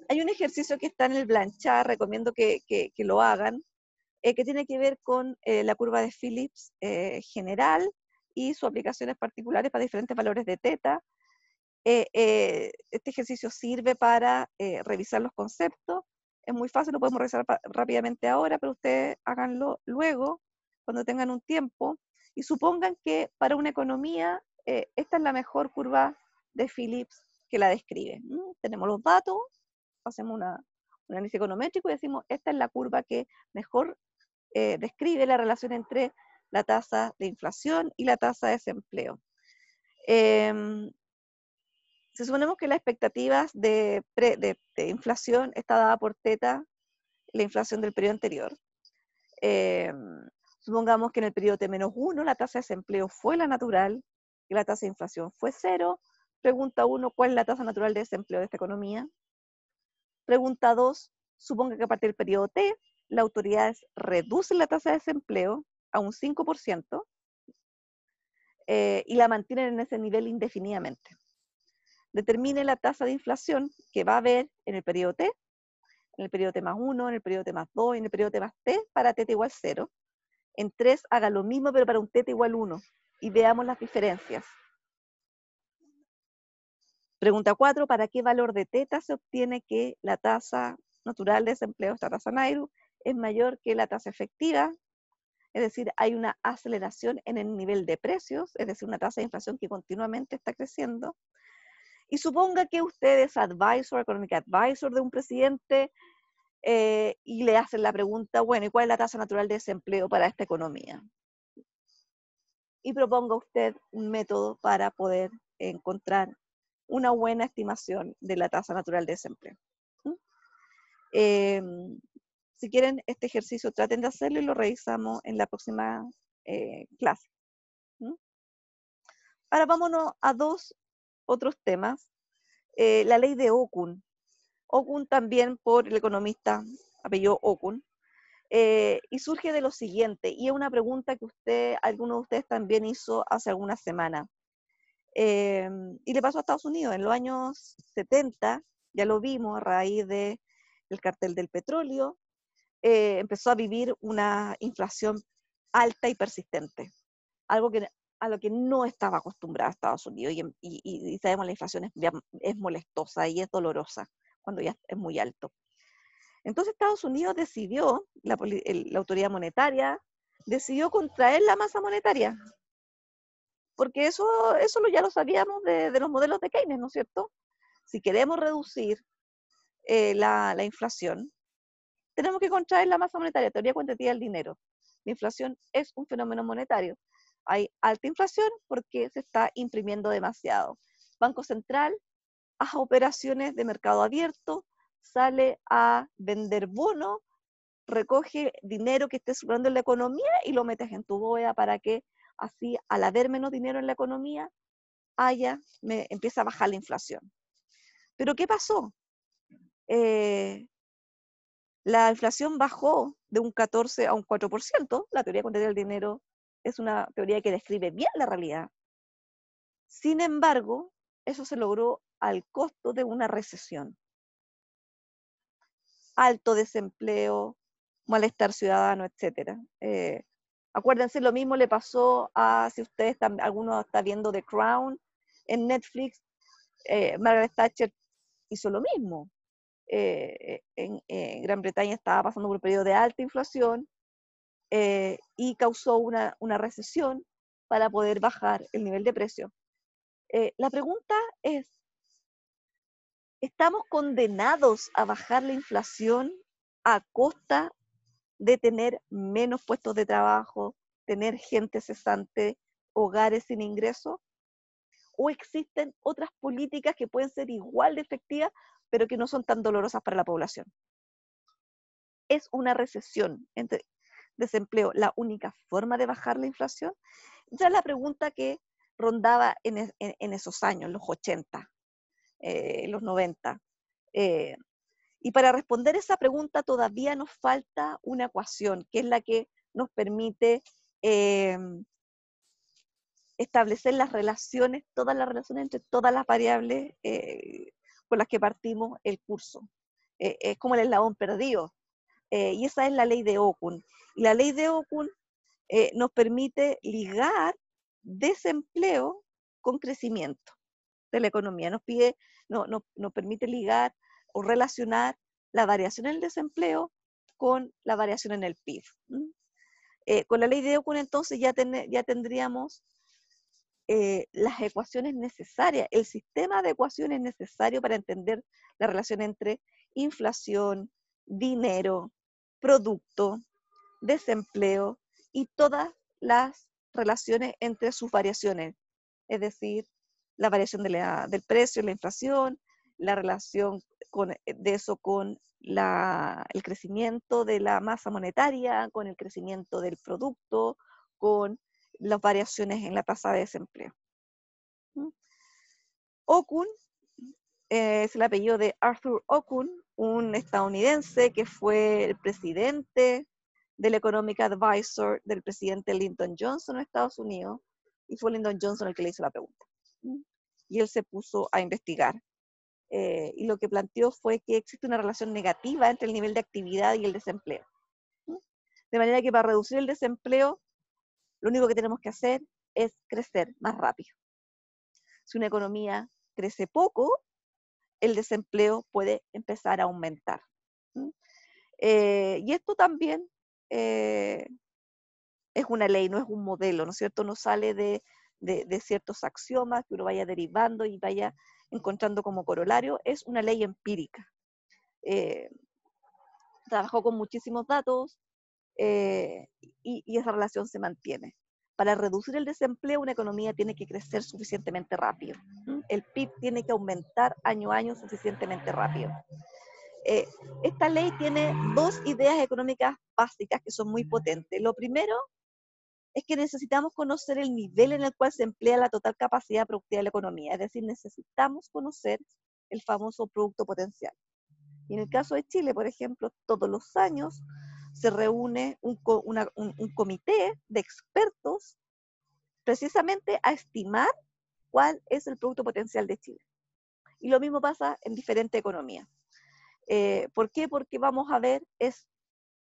Speaker 1: Hay un ejercicio que está en el Blanchard, recomiendo que lo hagan, que tiene que ver con la curva de Phillips general y sus aplicaciones particulares para diferentes valores de teta. Este ejercicio sirve para revisar los conceptos. Es muy fácil, lo podemos revisar rápidamente ahora, pero ustedes háganlo luego, cuando tengan un tiempo, y supongan que para una economía esta es la mejor curva de Phillips que la describe. Tenemos los datos, hacemos un análisis econométrico y decimos, esta es la curva que mejor describe la relación entre la tasa de inflación y la tasa de desempleo. Si suponemos que las expectativas de inflación está dada por teta, la inflación del periodo anterior. Supongamos que en el periodo T-1 la tasa de desempleo fue la natural y la tasa de inflación fue 0. Pregunta 1, ¿cuál es la tasa natural de desempleo de esta economía? Pregunta 2, suponga que a partir del periodo T, las autoridades reducen la tasa de desempleo a un 5% y la mantienen en ese nivel indefinidamente. Determine la tasa de inflación que va a haber en el periodo T, en el periodo T más 1, en el periodo T más 2 y en el periodo T más T para T igual 0. En 3 haga lo mismo pero para un T igual 1 y veamos las diferencias. Pregunta 4, ¿para qué valor de teta se obtiene que la tasa natural de desempleo, esta tasa NAIRU, es mayor que la tasa efectiva? Es decir, hay una aceleración en el nivel de precios, es decir, una tasa de inflación que continuamente está creciendo. Y suponga que usted es advisor, economic advisor de un presidente y le hacen la pregunta, bueno, ¿y cuál es la tasa natural de desempleo para esta economía? Y proponga usted un método para poder encontrar una buena estimación de la tasa natural de desempleo. Si quieren este ejercicio, traten de hacerlo y lo revisamos en la próxima clase. Ahora vámonos a dos otros temas. La ley de Okun. Okun también por el economista apellido Okun. Y surge de lo siguiente, y es una pregunta que alguno de ustedes también hizo hace algunas semanas. Y le pasó a Estados Unidos. En los años 70, ya lo vimos a raíz del cartel del petróleo, empezó a vivir una inflación alta y persistente, algo a lo que no estaba acostumbrado Estados Unidos, y sabemos la inflación es molestosa y es dolorosa cuando ya es muy alto. Entonces Estados Unidos decidió, la autoridad monetaria, decidió contraer la masa monetaria, porque eso ya lo sabíamos de los modelos de Keynes, ¿no es cierto? Si queremos reducir la inflación, tenemos que contraer la masa monetaria, teoría cuantitativa del dinero. La inflación es un fenómeno monetario. Hay alta inflación porque se está imprimiendo demasiado. Banco Central hace operaciones de mercado abierto, sale a vender bonos, recoge dinero que esté circulando en la economía y lo metes en tu bóveda para que así, al haber menos dinero en la economía, empieza a bajar la inflación. ¿Pero qué pasó? La inflación bajó de un 14 a un 4%. La teoría cuantitativa del dinero es una teoría que describe bien la realidad. Sin embargo, eso se logró al costo de una recesión. Alto desempleo, malestar ciudadano, etc. Acuérdense, lo mismo le pasó si ustedes, alguno está viendo The Crown en Netflix, Margaret Thatcher hizo lo mismo. En Gran Bretaña estaba pasando por un periodo de alta inflación y causó una recesión para poder bajar el nivel de precio. La pregunta es, ¿estamos condenados a bajar la inflación a costa de tener menos puestos de trabajo, tener gente cesante, hogares sin ingresos, o existen otras políticas que pueden ser igual de efectivas, pero que no son tan dolorosas para la población. ¿Es una recesión entre desempleo la única forma de bajar la inflación? Esa es la pregunta que rondaba en esos años, los 80, los 90. Y para responder esa pregunta todavía nos falta una ecuación, que es la que nos permite establecer las relaciones, todas las relaciones entre todas las variables con las que partimos el curso. Es como el eslabón perdido. Y esa es la ley de Okun. Y la ley de Okun nos permite ligar desempleo con crecimiento de la economía. Nos permite ligar o relacionar la variación en el desempleo con la variación en el PIB. Con la ley de Okun entonces ya tendríamos las ecuaciones necesarias, el sistema de ecuaciones necesario para entender la relación entre inflación, dinero, producto, desempleo y todas las relaciones entre sus variaciones, es decir, la variación del precio, la inflación, la relación de eso con el crecimiento de la masa monetaria, con el crecimiento del producto, con las variaciones en la tasa de desempleo. Okun es el apellido de Arthur Okun, un estadounidense que fue el presidente del Economic Advisor del presidente Lyndon Johnson en Estados Unidos, y fue Lyndon Johnson el que le hizo la pregunta. Y él se puso a investigar. Y lo que planteó fue que existe una relación negativa entre el nivel de actividad y el desempleo. De manera que para reducir el desempleo, lo único que tenemos que hacer es crecer más rápido. Si una economía crece poco, el desempleo puede empezar a aumentar. Y esto también es una ley, no es un modelo, ¿no es cierto? No sale de ciertos axiomas que uno vaya derivando y vaya encontrando como corolario, es una ley empírica. Trabajó con muchísimos datos y esa relación se mantiene. Para reducir el desempleo, una economía tiene que crecer suficientemente rápido. El PIB tiene que aumentar año a año suficientemente rápido. Esta ley tiene dos ideas económicas básicas que son muy potentes. Lo primero es que necesitamos conocer el nivel en el cual se emplea la total capacidad productiva de la economía, es decir, necesitamos conocer el famoso producto potencial. Y en el caso de Chile, por ejemplo, todos los años se reúne un comité de expertos precisamente a estimar cuál es el producto potencial de Chile. Y lo mismo pasa en diferentes economías. ¿Por qué? Porque vamos a ver, es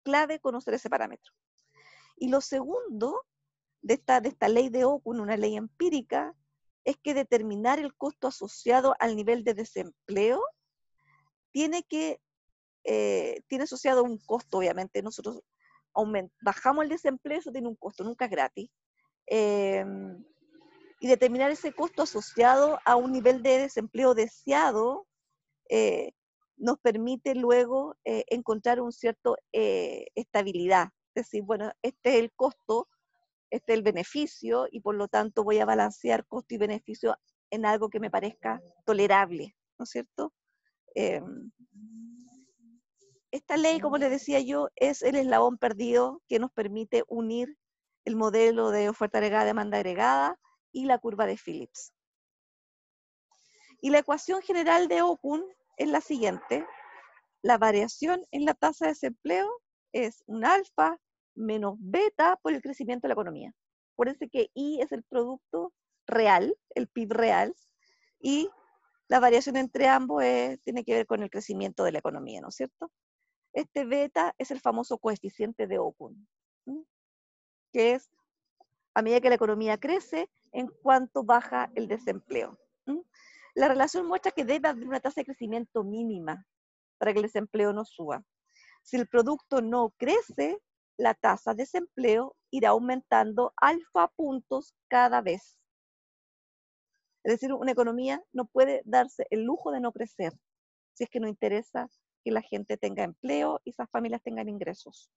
Speaker 1: clave conocer ese parámetro. Y lo segundo de esta ley de Okun, una ley empírica, es que determinar el costo asociado al nivel de desempleo tiene asociado un costo, obviamente. Nosotros bajamos el desempleo, eso tiene un costo, nunca es gratis. Y determinar ese costo asociado a un nivel de desempleo deseado nos permite luego encontrar un cierto estabilidad. Es decir, bueno, este es el costo, este es el beneficio, y por lo tanto voy a balancear costo y beneficio en algo que me parezca tolerable, ¿no es cierto? Esta ley, como les decía yo, es el eslabón perdido que nos permite unir el modelo de oferta agregada, demanda agregada y la curva de Phillips. Y la ecuación general de Okun es la siguiente. La variación en la tasa de desempleo es un alfa menos beta por el crecimiento de la economía. Acuérdense que I es el producto real, el PIB real, y la variación entre ambos tiene que ver con el crecimiento de la economía, ¿no es cierto? Este beta es el famoso coeficiente de Okun, que es a medida que la economía crece, en cuanto baja el desempleo. La relación muestra que debe haber una tasa de crecimiento mínima para que el desempleo no suba. Si el producto no crece, la tasa de desempleo irá aumentando alfa puntos cada vez. Es decir, una economía no puede darse el lujo de no crecer si es que no interesa que la gente tenga empleo y esas familias tengan ingresos.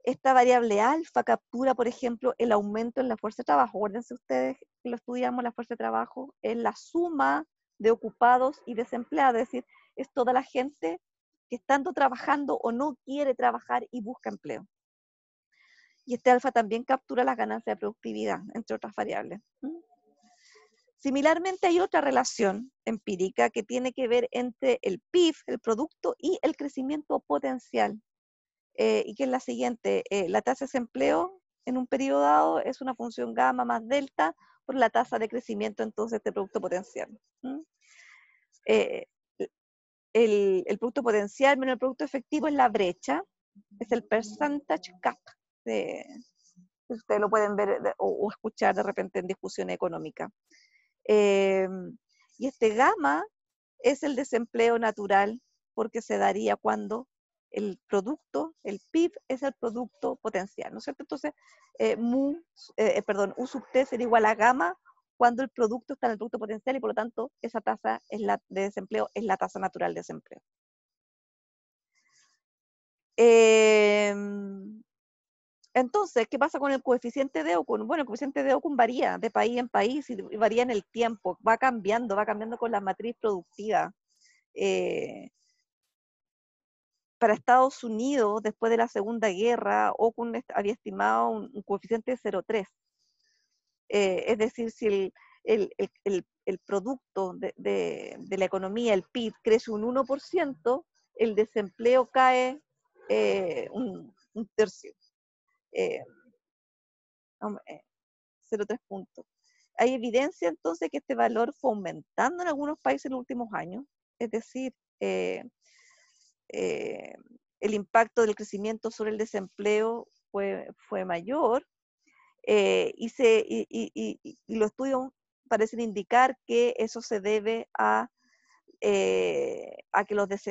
Speaker 1: Esta variable alfa captura, por ejemplo, el aumento en la fuerza de trabajo. Acuérdense ustedes que lo estudiamos, la fuerza de trabajo es la suma de ocupados y desempleados, es decir, es toda la gente que estando trabajando o no quiere trabajar y busca empleo. Y este alfa también captura las ganancias de productividad, entre otras variables. Similarmente hay otra relación empírica que tiene que ver entre el PIB, el producto, y el crecimiento potencial. Y que es la siguiente, la tasa de desempleo en un periodo dado es una función gamma más delta por la tasa de crecimiento entonces de producto potencial. Eh, el producto potencial menos el producto efectivo es la brecha, es el percentage gap. Ustedes lo pueden ver o escuchar de repente en discusión económica. Y este gamma es el desempleo natural porque se daría cuando el producto, el PIB, es el producto potencial, ¿no es cierto? Entonces, U sub T sería igual a gamma cuando el producto está en el producto potencial y por lo tanto esa tasa de desempleo es la tasa natural de desempleo. Entonces, ¿qué pasa con el coeficiente de Okum? Bueno, el coeficiente de Okum varía de país en país y varía en el tiempo, va cambiando con la matriz productiva. Para Estados Unidos, después de la Segunda Guerra, Okum había estimado un coeficiente de 0,3. Es decir, si el producto de la economía, el PIB, crece un 1%, el desempleo cae un tercio. 0,3 puntos. Hay evidencia entonces que este valor fue aumentando en algunos países en los últimos años, es decir, el impacto del crecimiento sobre el desempleo fue mayor, y los estudios parecen indicar que eso se debe a que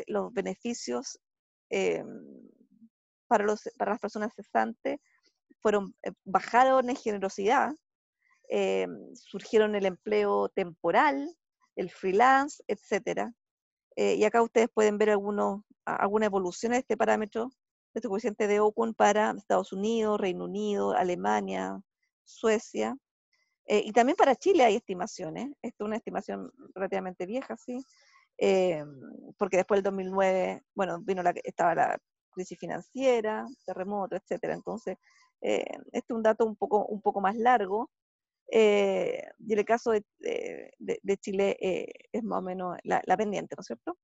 Speaker 1: los beneficios para las personas cesantes bajaron en generosidad, surgieron el empleo temporal, el freelance, etc. Y acá ustedes pueden ver alguna evolución de este parámetro, de este coeficiente de Okum para Estados Unidos, Reino Unido, Alemania, Suecia, y también para Chile hay estimaciones. Esta es una estimación relativamente vieja, ¿sí? Porque después del 2009, bueno, estaba la crisis financiera, terremoto, etc. Entonces, este es un dato un poco más largo, y en el caso de Chile es más o menos la pendiente, ¿no es cierto?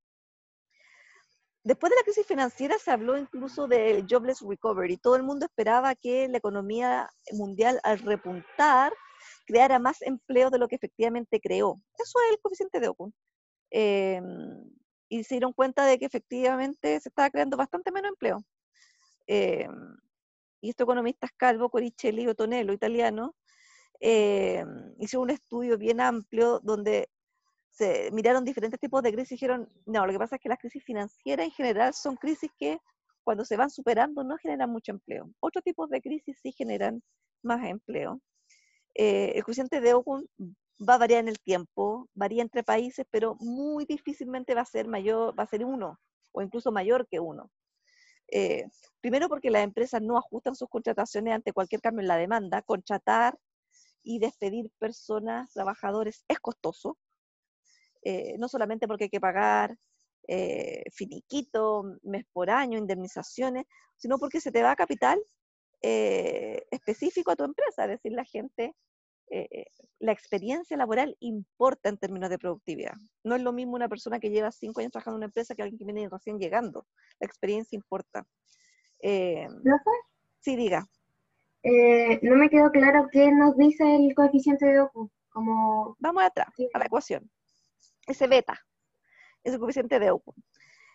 Speaker 1: Después de la crisis financiera se habló incluso del jobless recovery. Todo el mundo esperaba que la economía mundial, al repuntar, creara más empleo de lo que efectivamente creó. Eso es el coeficiente de Okum. Y se dieron cuenta de que efectivamente se estaba creando bastante menos empleo. Y estos economistas Calvo, Coricelli y Otonello, italianos, hicieron un estudio bien amplio donde se miraron diferentes tipos de crisis y dijeron, no, lo que pasa es que las crisis financieras en general son crisis que cuando se van superando no generan mucho empleo. Otros tipos de crisis sí generan más empleo. El coeficiente de Okum va a variar en el tiempo, varía entre países, pero muy difícilmente va a ser 1 o incluso mayor que 1. Primero porque las empresas no ajustan sus contrataciones ante cualquier cambio en la demanda. Contratar y despedir personas, trabajadores, es costoso. No solamente porque hay que pagar finiquito, mes por año, indemnizaciones, sino porque se te va capital específico a tu empresa, es decir, la experiencia laboral importa en términos de productividad. No es lo mismo una persona que lleva 5 años trabajando en una empresa que alguien que viene recién llegando. La experiencia importa.
Speaker 3: ¿Profe?
Speaker 1: Sí, diga.
Speaker 3: No me quedó claro qué nos dice el coeficiente de Okum.
Speaker 1: Vamos atrás, a la ecuación. Ese beta es el coeficiente de Okum.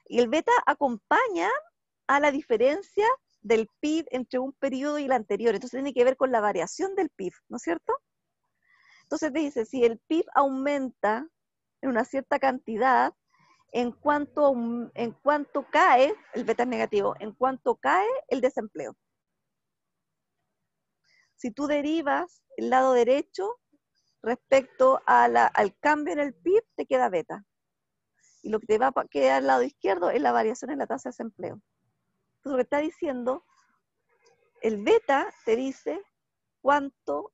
Speaker 1: Y el beta acompaña a la diferencia del PIB entre un periodo y el anterior. Entonces tiene que ver con la variación del PIB, ¿no es cierto? Entonces te dice, si el PIB aumenta en una cierta cantidad, en cuanto cae, el beta es negativo, en cuanto cae el desempleo. Si tú derivas el lado derecho respecto al cambio en el PIB, te queda beta. Y lo que te va a quedar al lado izquierdo es la variación en la tasa de desempleo. Entonces lo que está diciendo El beta te dice cuánto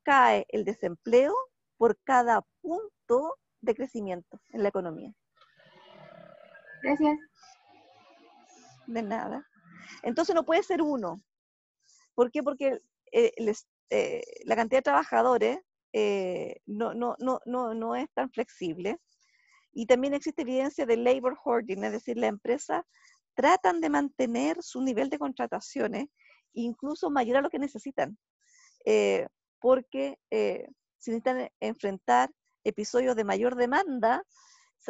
Speaker 1: cae el desempleo por cada punto de crecimiento en la economía.
Speaker 3: Gracias.
Speaker 1: De nada. Entonces no puede ser 1. ¿Por qué? Porque la cantidad de trabajadores no es tan flexible. Y también existe evidencia de labor hoarding, es decir, las empresas tratan de mantener su nivel de contrataciones incluso mayor a lo que necesitan, porque si necesitan enfrentar episodios de mayor demanda,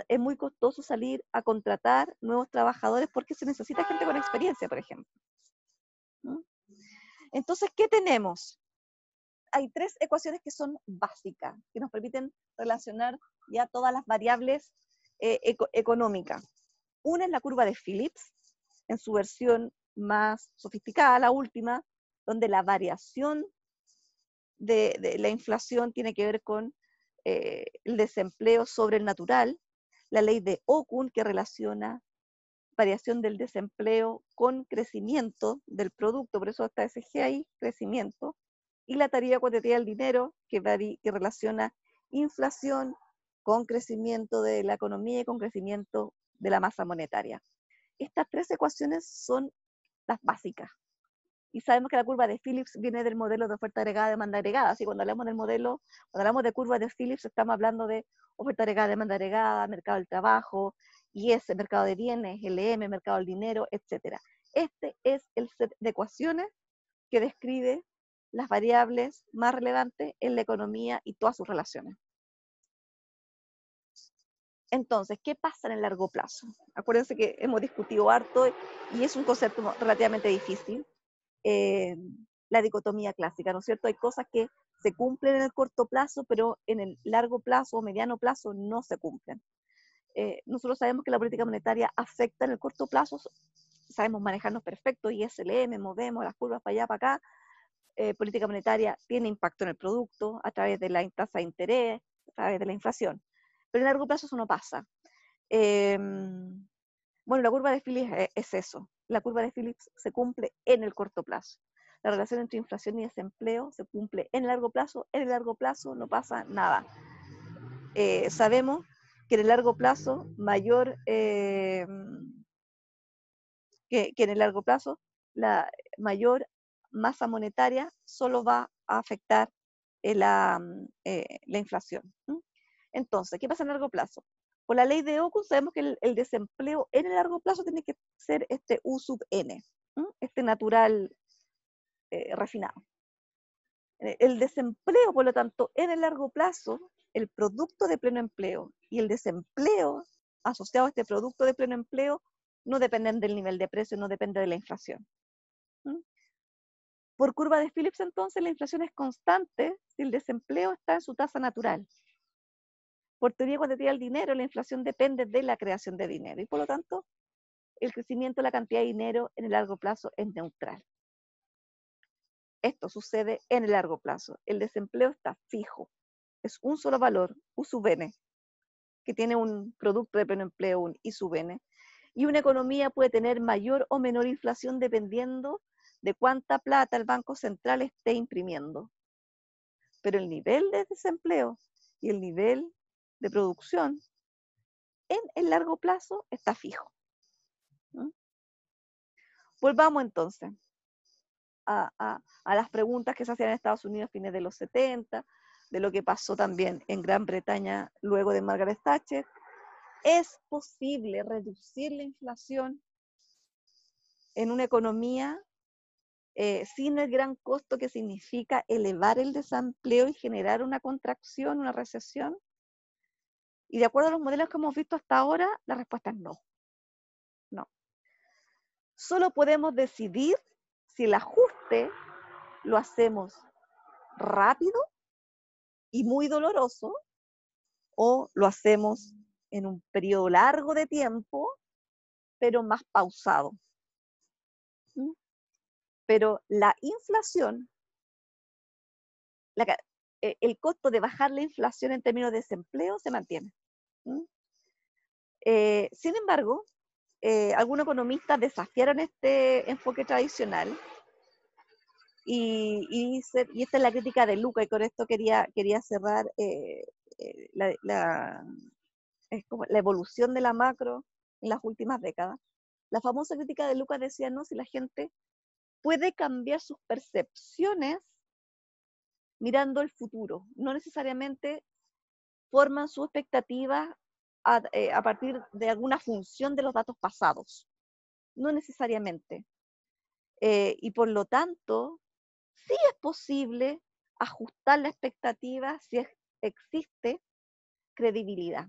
Speaker 1: es muy costoso salir a contratar nuevos trabajadores porque se necesita gente con experiencia, por ejemplo. ¿No? Entonces, ¿qué tenemos? Hay 3 ecuaciones que son básicas, que nos permiten relacionar ya todas las variables económicas. Una es la curva de Phillips, en su versión más sofisticada, la última, donde la variación de la inflación tiene que ver con el desempleo sobre el natural, la ley de Okun, que relaciona variación del desempleo con crecimiento del producto, por eso está ese G ahí, crecimiento, y la tarea cuantitativa del dinero, que relaciona inflación con crecimiento de la economía y con crecimiento de la masa monetaria. Estas 3 ecuaciones son las básicas. Y sabemos que la curva de Phillips viene del modelo de oferta agregada, demanda agregada. Así cuando hablamos del modelo, cuando hablamos de curva de Phillips, estamos hablando de oferta agregada, demanda agregada, mercado del trabajo, IS, mercado de bienes, LM, mercado del dinero, etc. Este es el set de ecuaciones que describe las variables más relevantes en la economía y todas sus relaciones. Entonces, ¿qué pasa en el largo plazo? Acuérdense que hemos discutido harto y es un concepto relativamente difícil. La dicotomía clásica, ¿no es cierto? Hay cosas que se cumplen en el corto plazo, pero en el largo plazo o mediano plazo no se cumplen. Nosotros sabemos que la política monetaria afecta en el corto plazo, sabemos manejarnos perfecto, ISLM, movemos las curvas para allá, para acá. Política monetaria tiene impacto en el producto a través de la tasa de interés, a través de la inflación. Pero en el largo plazo eso no pasa. Bueno, la curva de Phillips es eso. La curva de Phillips se cumple en el corto plazo. La relación entre inflación y desempleo se cumple en el largo plazo. En el largo plazo no pasa nada. Sabemos que en el largo plazo que en el largo plazo la mayor masa monetaria solo va a afectar la inflación. Entonces, ¿qué pasa en el largo plazo? Por la ley de Okun sabemos que el desempleo en el largo plazo tiene que ser este U sub n, este natural refinado. El desempleo, por lo tanto, en el largo plazo, el producto de pleno empleo y el desempleo asociado a este producto de pleno empleo no dependen del nivel de precio, no depende de la inflación. Por curva de Phillips, entonces, la inflación es constante si el desempleo está en su tasa natural. Por teoría cuantitativa del dinero, la inflación depende de la creación de dinero y por lo tanto, el crecimiento de la cantidad de dinero en el largo plazo es neutral. Esto sucede en el largo plazo. El desempleo está fijo. Es un solo valor, U sub n, que tiene un producto de pleno empleo, un I sub n. Y una economía puede tener mayor o menor inflación dependiendo de cuánta plata el Banco Central esté imprimiendo. Pero el nivel de desempleo y el nivel de producción en el largo plazo está fijo. ¿No? Volvamos entonces a las preguntas que se hacían en Estados Unidos a fines de los 70, de lo que pasó también en Gran Bretaña luego de Margaret Thatcher. ¿Es posible reducir la inflación en una economía sin el gran costo que significa elevar el desempleo y generar una contracción, una recesión? Y de acuerdo a los modelos que hemos visto hasta ahora, la respuesta es no. No. Solo podemos decidir si el ajuste lo hacemos rápido y muy doloroso o lo hacemos en un periodo largo de tiempo, pero más pausado. Pero la inflación, el costo de bajar la inflación en términos de desempleo se mantiene. Sin embargo, algunos economistas desafiaron este enfoque tradicional Y esta es la crítica de Luca, y con esto quería cerrar es como la evolución de la macro en las últimas décadas. La famosa crítica de Luca decía, no, si la gente puede cambiar sus percepciones mirando el futuro, no necesariamente forman su expectativa a partir de alguna función de los datos pasados, no necesariamente. Y por lo tanto, sí es posible ajustar la expectativa si existe credibilidad.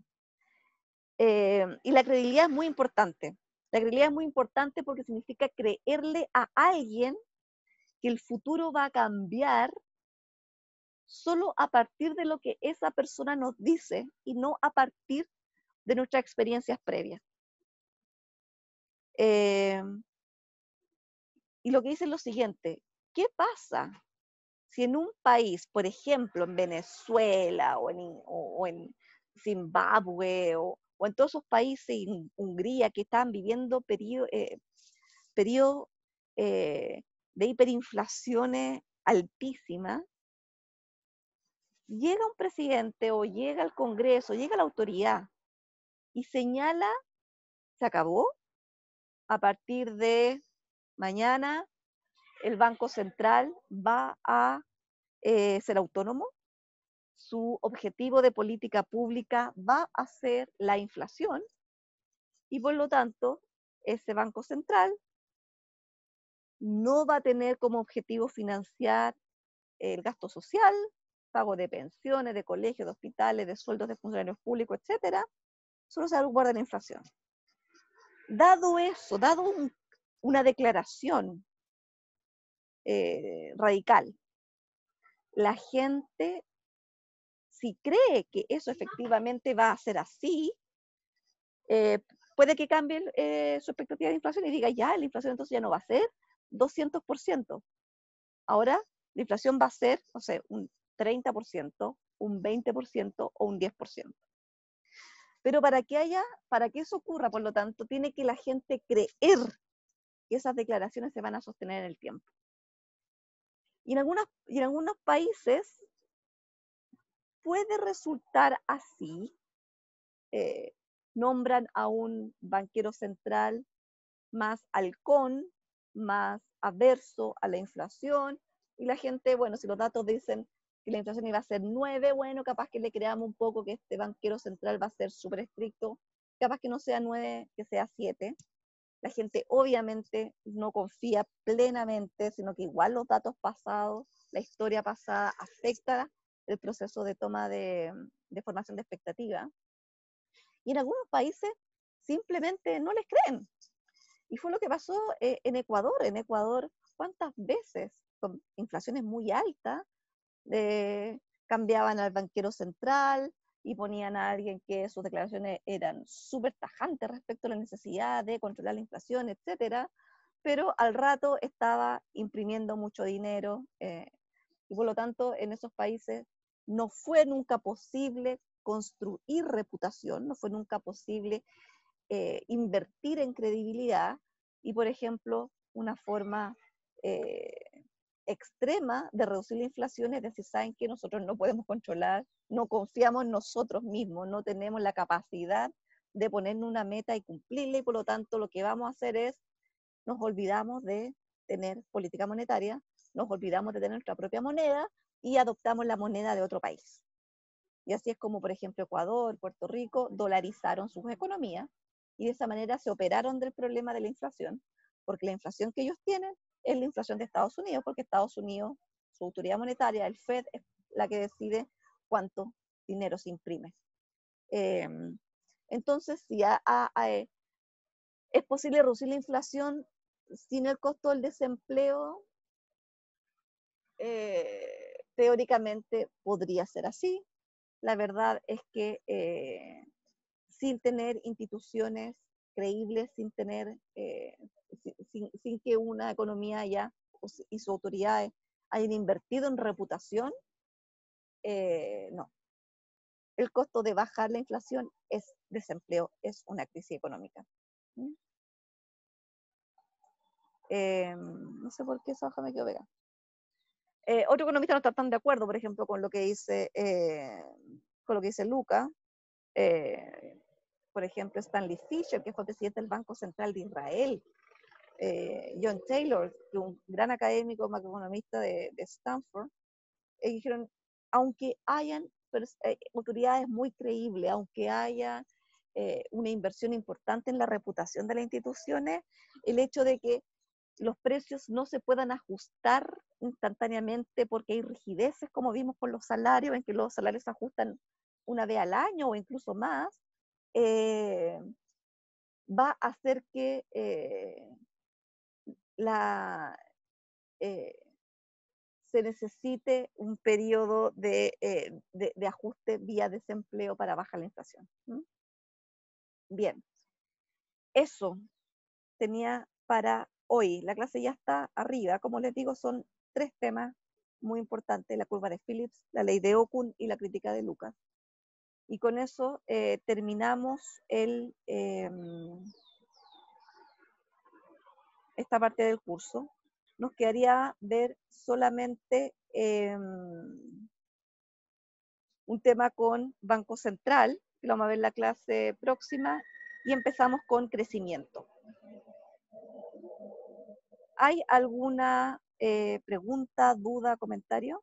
Speaker 1: Y la credibilidad es muy importante. La credibilidad es muy importante porque significa creerle a alguien que el futuro va a cambiar solo a partir de lo que esa persona nos dice y no a partir de nuestras experiencias previas. Y lo que dice es lo siguiente: ¿qué pasa si en un país, por ejemplo, en Venezuela o en Zimbabue o en todos esos países, en Hungría, que están viviendo periodos de hiperinflaciones altísimas, llega un presidente o llega al Congreso, llega la autoridad y señala, se acabó, a partir de mañana el Banco Central va a ser autónomo, su objetivo de política pública va a ser la inflación y por lo tanto ese Banco Central no va a tener como objetivo financiar el gasto social, pago de pensiones, de colegios, de hospitales, de sueldos de funcionarios públicos, etcétera, solo se va a resguardar la inflación. Dado eso, una declaración radical, la gente, si cree que eso efectivamente va a ser así, puede que cambie su expectativa de inflación y diga, ya, la inflación entonces ya no va a ser 200%. Ahora la inflación va a ser, no sé, un 30%, un 20% o un 10%. Pero para que eso ocurra, por lo tanto, tiene que la gente creer que esas declaraciones se van a sostener en el tiempo. Y en algunos países puede resultar así. Nombran a un banquero central más halcón, más averso a la inflación, y la gente, bueno, si los datos dicen que la inflación iba a ser 9, bueno, capaz que le creamos un poco que este banquero central va a ser súper estricto, capaz que no sea 9, que sea 7. La gente obviamente no confía plenamente, sino que igual los datos pasados, la historia pasada afecta el proceso de toma de formación de expectativa. Y en algunos países simplemente no les creen. Y fue lo que pasó en Ecuador. En Ecuador, ¿cuántas veces con inflaciones muy altas cambiaban al banquero central y ponían a alguien que sus declaraciones eran súper tajantes respecto a la necesidad de controlar la inflación, etcétera, pero al rato estaba imprimiendo mucho dinero y por lo tanto en esos países no fue nunca posible construir reputación, no fue nunca posible invertir en credibilidad y, por ejemplo, una forma extrema de reducir la inflación es decir, saben que nosotros no podemos controlar, no confiamos en nosotros mismos, no tenemos la capacidad de ponernos una meta y cumplirla y por lo tanto lo que vamos a hacer es, nos olvidamos de tener política monetaria, nos olvidamos de tener nuestra propia moneda y adoptamos la moneda de otro país. Y así es como, por ejemplo, Ecuador, Puerto Rico dolarizaron sus economías y de esa manera se operaron del problema de la inflación, porque la inflación que ellos tienen es la inflación de Estados Unidos, porque Estados Unidos, su autoridad monetaria, el Fed, es la que decide cuánto dinero se imprime. Entonces, si es posible reducir la inflación sin el costo del desempleo, teóricamente podría ser así. La verdad es que sin tener instituciones creíbles, sin que una economía y sus autoridades hayan invertido en reputación, no. El costo de bajar la inflación es desempleo, es una crisis económica. No sé por qué esa hoja me quedó pegada. Otros economistas no están tan de acuerdo, por ejemplo, con lo que dice Luca. Por ejemplo, Stanley Fischer, que fue presidente del Banco Central de Israel, John Taylor, que un gran académico macroeconomista de Stanford, dijeron, aunque hayan autoridades muy creíbles, aunque haya una inversión importante en la reputación de las instituciones, el hecho de que los precios no se puedan ajustar instantáneamente porque hay rigideces, como vimos con los salarios, en que los salarios se ajustan una vez al año o incluso más, va a hacer que se necesite un periodo de ajuste vía desempleo para bajar la inflación. Bien, eso tenía para hoy. La clase ya está arriba. Como les digo, son 3 temas muy importantes: la curva de Phillips, la ley de Okun y la crítica de Lucas. Y con eso terminamos esta parte del curso. Nos quedaría ver solamente un tema con Banco Central, que lo vamos a ver en la clase próxima, y empezamos con crecimiento. ¿Hay alguna pregunta, duda, comentario?